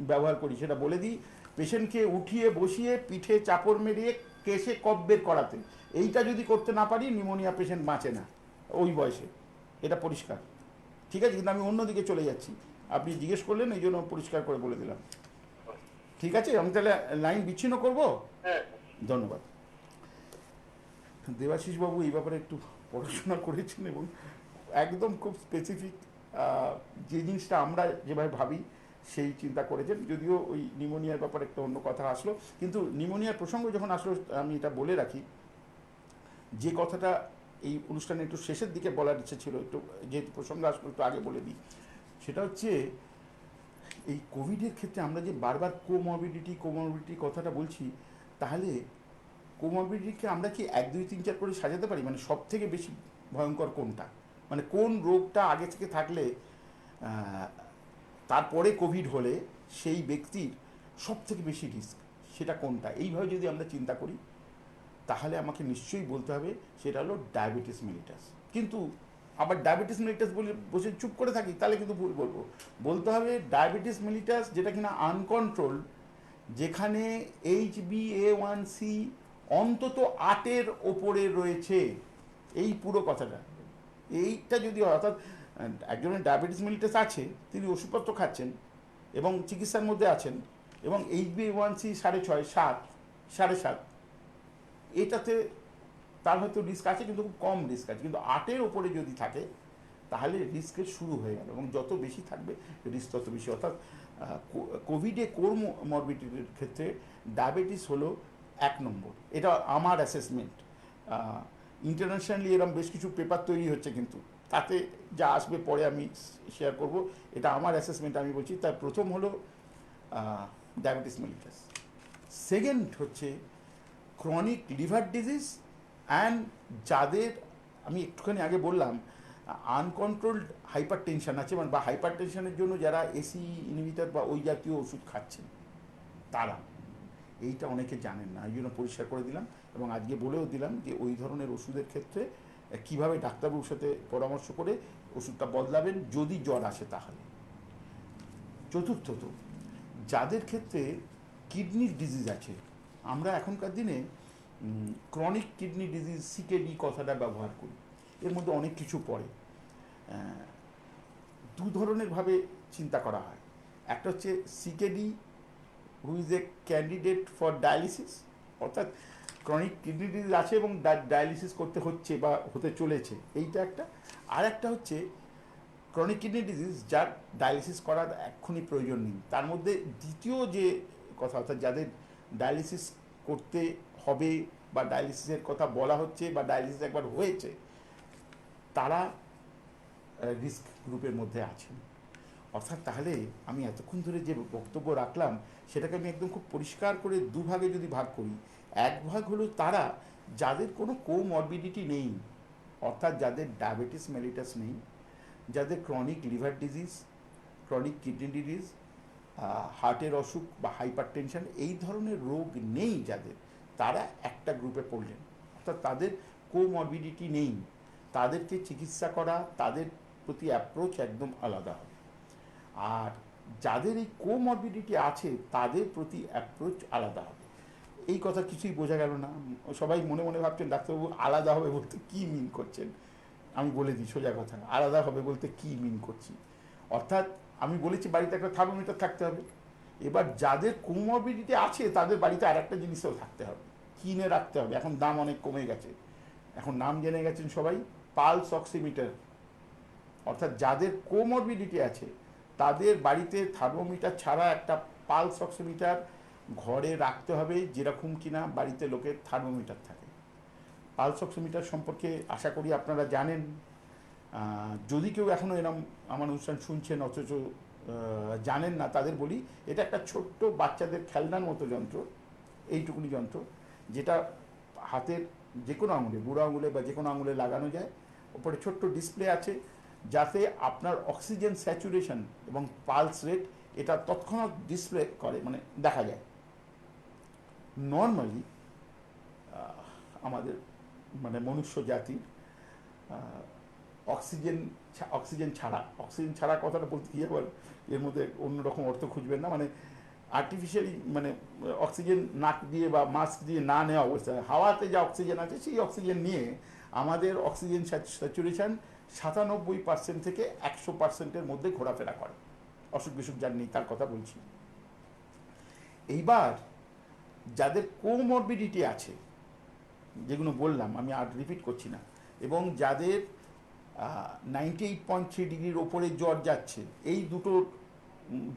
ব্যবহার করি, সেটা বলে দিই, পেশেন্টকে উঠিয়ে বসিয়ে পিঠে চাপড় মেরিয়ে কেশে কফ বের করাতে, এইটা যদি করতে না পারি নিউমোনিয়া পেশেন্ট বাঁচে না ওই বয়সে। এটা পরিষ্কার, ঠিক আছে? কিন্তু আমি অন্যদিকে চলে যাচ্ছি, আপনি জিজ্ঞেস করলেন এই জন্য পরিষ্কার করে বলে দিলাম। ঠিক আছে, আমি তাহলে লাইন বিচ্ছিন্ন করব। ধন্যবাদ। দেবাশিস বাবু এই ব্যাপারে একটু পড়াশোনা করেছেন এবং একদম খুব স্পেসিফিক যে জিনিসটা আমরা যেভাবে ভাবি সেই চিন্তা করেছেন। যদিও ওই নিউমোনিয়ার ব্যাপারে একটা অন্য কথা আসলো, কিন্তু নিউমোনিয়ার প্রসঙ্গ যখন আসলো আমি এটা বলে রাখি, যে কথাটা এই অনুষ্ঠানে একটু শেষের দিকে বলার ইচ্ছে ছিল, একটু যে প্রসঙ্গ আসলো একটু আগে বলে দিই। সেটা হচ্ছে এই কোভিডের ক্ষেত্রে আমরা যে বারবার কোমরবিডিটি কথাটা বলছি, তাহলে কোমরবিডিটিকে আমরা কি 1, 2, 3, 4 করে সাজাতে পারি? মানে সব থেকে বেশি ভয়ঙ্কর কোনটা, মানে কোন রোগটা আগে থেকে থাকলে তারপরে কোভিড হলে সেই ব্যক্তির সব থেকে বেশি রিস্ক, সেটা কোনটা? এইভাবে যদি আমরা চিন্তা করি তাহলে আমাকে নিশ্চয়ই বলতে হবে সেটা হলো ডায়াবেটিস মেলিটাস। কিন্তু আবার ডায়াবেটিস মেলিটাস বলে বসে চুপ করে থাকি তাহলে কিন্তু ভুল বলবো। বলতে হবে ডায়াবেটিস মেলিটাস যেটা কিনা আনকন্ট্রোল, যেখানে HbA1c অন্তত 8-এর ওপরে রয়েছে, এই পুরো কথাটা। এইটা যদি অর্থাৎ একজনের ডায়াবেটিস মেলিটাস আছে, তিনি ওষুধপত্র খাচ্ছেন এবং চিকিৎসার মধ্যে আছেন, এবং HbA1c 6.5, 7, 7.5, এটাতে তার হয়তো রিস্ক আছে কিন্তু খুব কম রিস্ক আছে। কিন্তু 8-এর ওপরে যদি থাকে তাহলে রিস্কের শুরু হয়ে গেল, এবং যত বেশি থাকবে রিস্ক তত বেশি। অর্থাৎ কোভিডে কোমরবিডিটির ক্ষেত্রে ডায়াবেটিস হলো 1 নম্বর। এটা আমার অ্যাসেসমেন্ট। ইন্টারন্যাশনালি এরকম বেশ কিছু পেপার তৈরি হচ্ছে, কিন্তু তাতে যা আসবে পরে আমি শেয়ার করব। এটা আমার অ্যাসেসমেন্ট, আমি বলছি। তার প্রথম হলো ডায়াবেটিস মেলিটাস, সেকেন্ড হচ্ছে ক্রনিক লিভার ডিজিজ, অ্যান্ড যাদের আমি একটুখানি আগে বললাম আনকন্ট্রোলড হাইপার টেনশন আছে, মানে বা হাইপার টেনশনের জন্য যারা এসি ইনহিবিটর বা ওই জাতীয় ওষুধ খাচ্ছেন তারা, এইটা অনেকে জানেন না, এই জন্য পরিষ্কার করে দিলাম। এবং আজকে বলেও দিলাম যে ওই ধরনের ওষুধের ক্ষেত্রে কিভাবে ডাক্তারবাবুর সাথে পরামর্শ করে ওষুধটা বদলাবেন যদি জ্বর আসে তাহলে। চতুর্থত, যাদের ক্ষেত্রে কিডনির ডিজিজ আছে, আমরা এখনকার দিনে ক্রনিক কিডনি ডিজিজ সিকেডি কথাটা ব্যবহার করি, এর মধ্যে অনেক কিছু পড়ে। দু ধরনের ভাবে চিন্তা করা হয়। একটা হচ্ছে CKD who is a candidate for dialysis, অর্থাৎ ক্রনিক কিডনি ডিজিজ আছে এবং ডায়ালিসিস করতে হচ্ছে বা হতে চলেছে, এইটা একটা। আর একটা হচ্ছে ক্রনিক কিডনি ডিজিজ যার ডায়ালিসিস করার এক্ষুনি প্রয়োজন নেই। তার মধ্যে দ্বিতীয় যে কথা, অর্থাৎ যাদের ডায়ালিসিস করতে হবে বা ডায়ালিসিসের কথা বলা হচ্ছে বা ডায়ালিসিস একবার হয়েছে, তারা রিস্ক গ্রুপের মধ্যে আছেন। অর্থাৎ তাহলে আমি এতক্ষণ ধরে যে বক্তব্য রাখলাম সেটাকে আমি একদম খুব পরিষ্কার করে দুভাগে যদি ভাগ করি, এক ভাগ হলো তারা যাদের কোনো কোমরবিডিটি নেই, অর্থাৎ যাদের ডায়াবেটিস মেলিটাস নেই, যাদের chronic liver disease, chronic kidney disease, হার্টের অসুখ বা হাইপার টেনশন এই ধরনের রোগ নেই যাদের, তারা একটা গ্রুপে পড়লেন। অর্থাৎ তাদের কোমরবিডিটি নেই, তাদেরকে চিকিৎসা করা, তাদের প্রতি অ্যাপ্রোচ একদম আলাদা হবে। আর যাদের এই কোমরবিডিটি আছে তাদের প্রতি অ্যাপ্রোচ আলাদা হবে। এই কথা কিছুই বোঝা গেল না, সবাই মনে মনে ভাবছেন ডাক্তারবাবু আলাদা হবে বলতে কী মিন করছেন। আমি বলে দিই সোজা কথা, আলাদা হবে বলতে কী মিন করছি। অর্থাৎ আমি বলেছি বাড়িতে একটা থার্মোমিটার থাকতে হবে, এবার যাদের কোমরবিডিটি আছে তাদের বাড়িতে আর একটা জিনিসও থাকতে হবে, কিনে রাখতে হবে। এখন দাম অনেক কমে গেছে, এখন নাম জেনে গেছেন সবাই, পালস অক্সিমিটার। অর্থাৎ যাদের কোমরবিডিটি আছে তাদের বাড়িতে থার্মোমিটার ছাড়া একটা পালস অক্সিমিটার ঘরে রাখতে হবে, যেরকম কিনা বাড়িতে লোকের থার্মোমিটার থাকে। পালস অক্সিমিটার সম্পর্কে আশা করি আপনারা জানেন। যদি কেউ এখনও এরম আমার অনুষ্ঠান শুনছেন অথচ জানেন না, তাদের বলি এটা একটা ছোট্ট বাচ্চাদের খেলনার মতো যন্ত্র, এইটুকুনি যন্ত্র, যেটা হাতের যে কোনো আঙুলে, বুড়ো আঙুলে বা যে কোনো আঙুলে লাগানো যায়। ওপরে ছোট্ট ডিসপ্লে আছে যাতে আপনার অক্সিজেন স্যাচুরেশন এবং পালস রেট এটা তৎক্ষণাৎ ডিসপ্লে করে, মানে দেখা যায়। নর্মালি আমাদের মানে মনুষ্য জাতির অক্সিজেন ছাড়া কথাটা বলতে গিয়ে আবার এর মধ্যে অন্যরকম অর্থ খুঁজবেন না, মানে আর্টিফিশিয়ালি মানে অক্সিজেন নাক দিয়ে বা মাস্ক দিয়ে না নেওয়া অবস্থায় হাওয়াতে যা অক্সিজেন আছে সেই অক্সিজেন নিয়ে আমাদের অক্সিজেন স্যাচুরেশন 97% থেকে 100%-এর মধ্যে ঘোরাফেরা করে। অসুখ বিসুখ যার নেই তার কথা বলছি। এইবার যাদের কোমরবিডিটি আছে, যেগুলো বললাম আমি আর রিপিট করছি না, এবং যাদের 98.3 ডিগ্রির ওপরে জ্বর যাচ্ছে, এই দুটো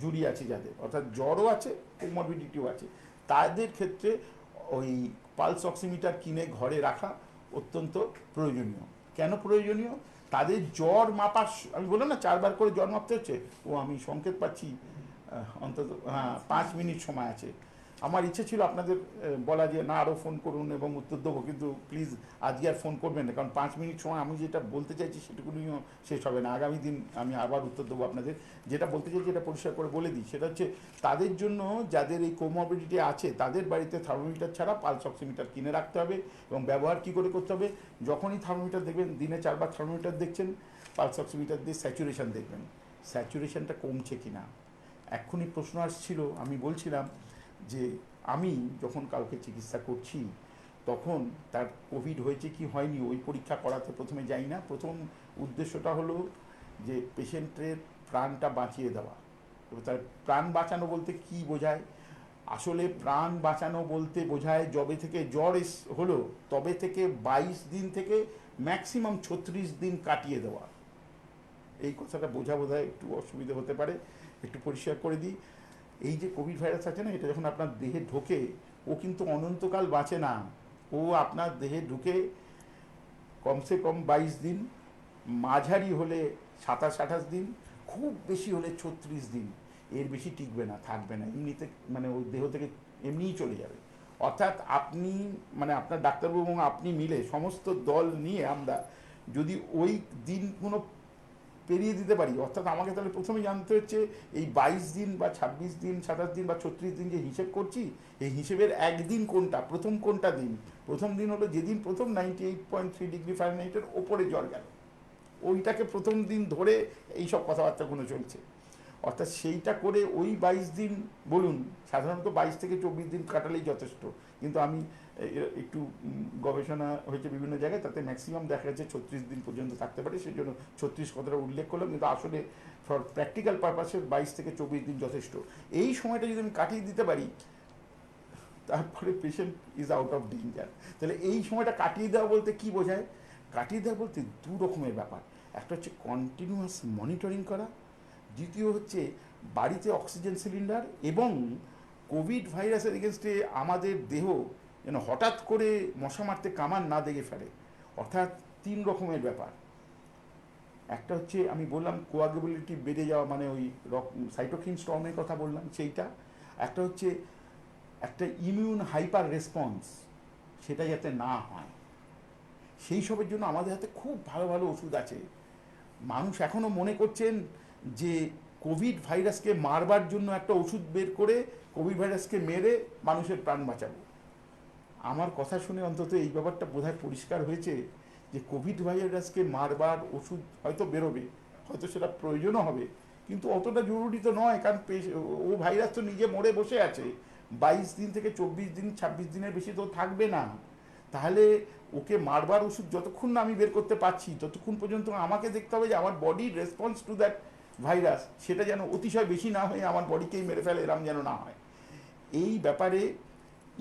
জুড়ি আছে যাদের, অর্থাৎ জ্বরও আছে কোমরবিডিটিও আছে, তাদের ক্ষেত্রে ওই পালস অক্সিমিটার কিনে ঘরে রাখা অত্যন্ত প্রয়োজনীয়। কেন প্রয়োজনীয়? তাদের জ্বর মাপা, আমি বললাম না 4 বার করে জ্বর মাপতে হচ্ছে, আমি সংকেত পাচ্ছি অন্তত 5 মিনিট সময় আছে। আমার ইচ্ছে ছিল আপনাদের বলা যে না আরও ফোন করুন এবং উত্তর দেবো, কিন্তু প্লিজ আজকে আর ফোন করবেন না, কারণ 5 মিনিট সময় আমি যেটা বলতে চাইছি সেটুকুনিও শেষ হবে না। আগামী দিন আমি আবার উত্তর দেবো আপনাদের। যেটা বলতে চাইছি এটা পরিষ্কার করে বলে দিই, সেটা হচ্ছে তাদের জন্য যাদের এই কোমরবিডিটি আছে তাদের বাড়িতে থার্মোমিটার ছাড়া পালস অক্সিমিটার কিনে রাখতে হবে। এবং ব্যবহার কী করে করতে হবে? যখনই থার্মোমিটার দেখবেন, দিনে 4 বার থার্মোমিটার দেখছেন, পালস অক্সিমিটার দিয়ে স্যাচুরেশন দেখবেন, স্যাচুরেশনটা কমছে কি না। এক্ষুনি প্রশ্ন আসছিল, আমি বলছিলাম যে আমি যখন কাউকে চিকিৎসা করছি তখন তার কোভিড হয়েছে কি হয়নি ওই পরীক্ষা করাতে প্রথমে যাই না। প্রথম উদ্দেশ্যটা হলো যে পেশেন্টের প্রাণটা বাঁচিয়ে দেওয়া। এবার তার প্রাণ বাঁচানো বলতে কি বোঝায়? আসলে প্রাণ বাঁচানো বলতে বোঝায় যবে থেকে জ্বর হলো তবে থেকে 22 দিন থেকে ম্যাক্সিমাম 36 দিন কাটিয়ে দেওয়া। এই কথাটা বোঝা বোধহয় একটু অসুবিধা হতে পারে, একটু পরিষ্কার করে দিই। এই যে কোভিড ভাইরাস আছে না, এটা যখন আপনার দেহে ঢোকে ও কিন্তু অনন্তকাল বাঁচে না। ও আপনার দেহে ঢুকে কমসে কম 22 দিন, মাঝারি হলে 27-28 দিন, খুব বেশি হলে 36 দিন, এর বেশি টিকবে না, থাকবে না, এমনিতে মানে ওই দেহ থেকে এমনিই চলে যাবে। অর্থাৎ আপনি মানে আপনার ডাক্তারবাবু এবং আপনি মিলে সমস্ত দল নিয়ে আমরা যদি ওই দিনগুলো পেরিয়ে দিতে পারি, অর্থাৎ আমাকে তাহলে প্রথমে জানতে হচ্ছে এই 22 দিন বা 26 দিন 27 দিন বা 36 দিন যে হিসেব করছি, এই হিসেবের একদিন কোনটা, প্রথম কোনটা দিন। প্রথম দিন হলো যেদিন প্রথম 98.3 ডিগ্রি ফারেনহাইটের ওপরে জ্বর গেল, ওইটাকে প্রথম দিন ধরে এইসব কথাবার্তাগুলো চলছে। অর্থাৎ সেইটা করে ওই 22 দিন বলুন, সাধারণত 22 থেকে 24 দিন কাটালেই যথেষ্ট, কিন্তু আমি একটু গবেষণা হয়েছে বিভিন্ন জায়গায়, তাতে ম্যাক্সিমাম দেখা যাচ্ছে 36 দিন পর্যন্ত থাকতে পারে, সেই জন্য 36 কথাটা উল্লেখ করলাম, কিন্তু আসলে ফর প্র্যাকটিক্যাল পারপাসে 22 থেকে 24 দিন যথেষ্ট। এই সময়টা যদি আমি কাটিয়ে দিতে পারি, তারপরে patient is out of danger. তাহলে এই সময়টা কাটিয়ে দেওয়া বলতে কি বোঝায়? কাটিয়ে দেওয়া বলতে দু রকমের ব্যাপার। একটা হচ্ছে কন্টিনিউয়াস মনিটরিং করা, দ্বিতীয় হচ্ছে বাড়িতে অক্সিজেন সিলিন্ডার, এবং কোভিড ভাইরাসের এগেনস্টে আমাদের দেহ যেন হঠাৎ করে মশা মারতে কামান না দেখে ফেলে। অর্থাৎ 3 রকমের ব্যাপার। একটা হচ্ছে আমি বললাম কোয়াগুবিলিটি বেড়ে যাওয়া, মানে ওই সাইটোকিন স্টর্মের কথা বললাম সেইটা। একটা হচ্ছে একটা ইমিউন হাইপার রেসপন্স, সেটা যাতে না হয়, সেই সবের জন্য আমাদের হাতে খুব ভালো ভালো ওষুধ আছে। মানুষ এখনও মনে করছেন যে কোভিড ভাইরাসকে মারবার জন্য একটা ওষুধ বের করে কোভিড ভাইরাসকে মেরে মানুষের প্রাণ বাঁচাবো। আমার কথা শুনে অন্তত এই ব্যাপারটা বোধহয় পরিষ্কার হয়েছে যে কোভিড ভাইরাসকে মারবার ওষুধ হয়তো বেরোবে, হয়তো সেটা প্রয়োজনও হবে, কিন্তু অতটা জরুরি তো নয়, কারণ ও ভাইরাস তো নিজে মরে বসে আছে। 22 দিন থেকে 24 দিন 26 দিনের বেশি তো থাকবে না। তাহলে ওকে মারবার ওষুধ যতক্ষণ না আমি বের করতে পারছি, ততক্ষণ পর্যন্ত আমাকে দেখতে হবে যে আমার বডির রেসপন্স টু দ্যাট ভাইরাস সেটা যেন অতিশয় বেশি না হয়ে আমার বডিকেই মেরে ফেলে, এরম যেন না হয়। এই ব্যাপারে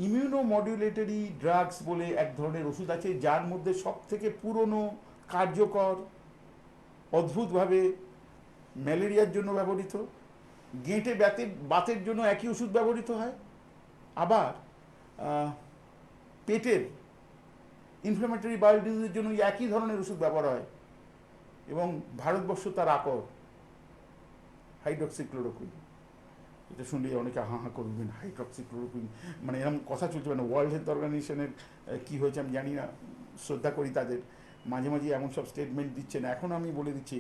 ইমিউনোমডুলেটরি ড্রাগস বলে এক ধরনের ওষুধ আছে, যার মধ্যে সব থেকে পুরনো, কার্যকর, অদ্ভুতভাবে ম্যালেরিয়ার জন্য ব্যবহৃত, গেঁটে বাতের জন্য একই ওষুধ ব্যবহৃত হয়, আবার পেটের ইনফ্লামেটরি বাউল ডিজিজের জন্য একই ধরনের ওষুধ ব্যবহার হয়, এবং ভারতবর্ষ তার আকর হাইড্রক্সিক্লোরোকুইন। এটা শুনলে অনেকে হাঁ হাঁ করবেন, হাইড্রক্সিক্লোরোকুইন মানে এরকম কথা চলছে, মানে ওয়ার্ল্ড হেলথ অর্গানাইজেশনের কী হয়েছে আমি জানি না, শ্রদ্ধা করি তাদের, মাঝে মাঝে এমন সব স্টেটমেন্ট দিচ্ছেন। এখন আমি বলে দিচ্ছি,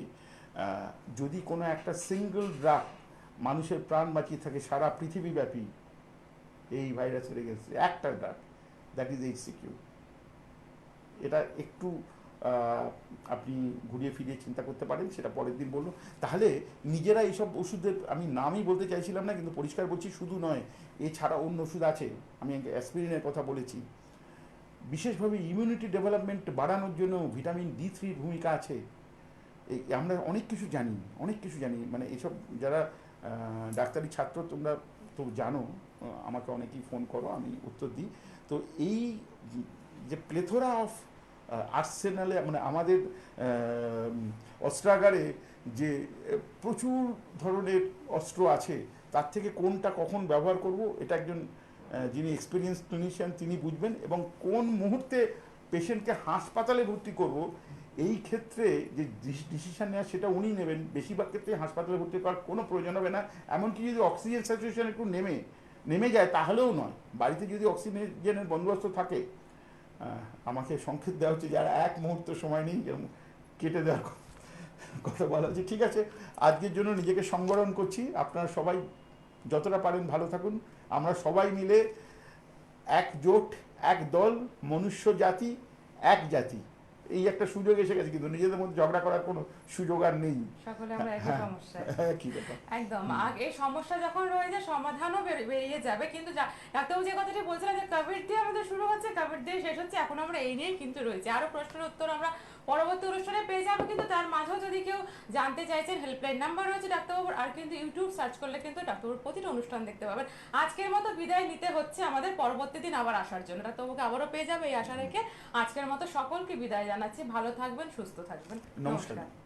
যদি কোনো একটা সিঙ্গল ড্রাগ মানুষের প্রাণ বাঁচিয়ে থাকে সারা পৃথিবীব্যাপী এই ভাইরাসের এগেন্সটে, একটা ড্রাগ, দ্যাট ইজ এইচসিকিউ। এটা একটু আপনি ঘুরিয়ে ফিরিয়ে চিন্তা করতে পারেন, সেটা পরের দিন বলুন। তাহলে নিজেরা এইসব ওষুধের আমি নামই বলতে চাইছিলাম না, কিন্তু পরিষ্কার বলছি শুধু নয়, এছাড়া অন্য ওষুধ আছে। আমি অ্যাসপিরিনের কথা বলেছি। বিশেষভাবে ইমিউনিটি ডেভেলপমেন্ট বাড়ানোর জন্য ভিটামিন D3 ভূমিকা আছে। এই আমরা অনেক কিছু জানি, মানে এইসব যারা ডাক্তারি ছাত্র তোমরা তো জানো, আমাকে অনেকেই ফোন করো, আমি উত্তর দিই। তো এই যে প্লেথোরা অফ আর্সেনালে, মানে আমাদের অস্ত্রাগারে যে প্রচুর ধরনের অস্ত্র আছে, তার থেকে কোনটা কখন ব্যবহার করব, এটা একজন যিনি এক্সপিরিয়েন্স ক্লিনিশিয়ান তিনি বুঝবেন, এবং কোন মুহূর্তে পেশেন্টকে হাসপাতালে ভর্তি করব, এই ক্ষেত্রে যে ডিসিশন নেওয়া সেটা উনি নেবেন। বেশিরভাগ ক্ষেত্রে হাসপাতালে ভর্তি করার কোনো প্রয়োজন হবে না, এমনকি যদি অক্সিজেন স্যাচুরেশন একটু নেমে যায় তাহলেও নয়। বাড়িতে যদি অক্সিজেনের বন্দোবস্ত থাকে, আমাকে সংকেত দেওয়া হচ্ছে যারা এক মুহূর্ত সময় নেই, যেরকম কেটে দেওয়ার কথা বলা হচ্ছে। ঠিক আছে, আজকের জন্য নিজেকে সংবরণ করছি। আপনারা সবাই যতটা পারেন ভালো থাকুন। আমরা সবাই মিলে একজোট, এক দল, মনুষ্য জাতি, এক জাতি, এই একটা সুযোগ এসে গেছে, কিন্তু নিজেদের মধ্যে ঝগড়া করার কোনো সুযোগ আর নেই।
সকলে আমরা একই সমস্যা,
কি ব্যাপার
একদম। এই সমস্যা যখন রয়ে যায় সমাধানও বেরিয়ে যাবে। কিন্তু ডাক্তারবাবু যে কথাটি বলছিলেন যে কোভিড দিয়ে আমাদের শুরু হচ্ছে, কোভিড দিয়ে শেষ হচ্ছে, এখন আমরা এই নিয়েই কিন্তু রয়েছে। আরো প্রশ্নের উত্তর আমরা পরবর্তী অনুষ্ঠানে পেয়ে যাবো, কিন্তু তার মাঝেও যদি কেউ জানতে চাইছেন, হেল্পলাইন নাম্বার রয়েছে ডাক্তারবাবুর, আর কিন্তু ইউটিউব সার্চ করলে কিন্তু ডাক্তারবাবুর প্রতিটা অনুষ্ঠান দেখতে পাবেন। আজকের মতো বিদায় নিতে হচ্ছে আমাদের, পরবর্তী দিন আবার আসার জন্য ডাক্তারবাবুকে আবারও পেয়ে যাবে এই আশা রেখে আজকের মতো সকলকে বিদায় জানাচ্ছি। ভালো থাকবেন, সুস্থ থাকবেন,
নমস্কার।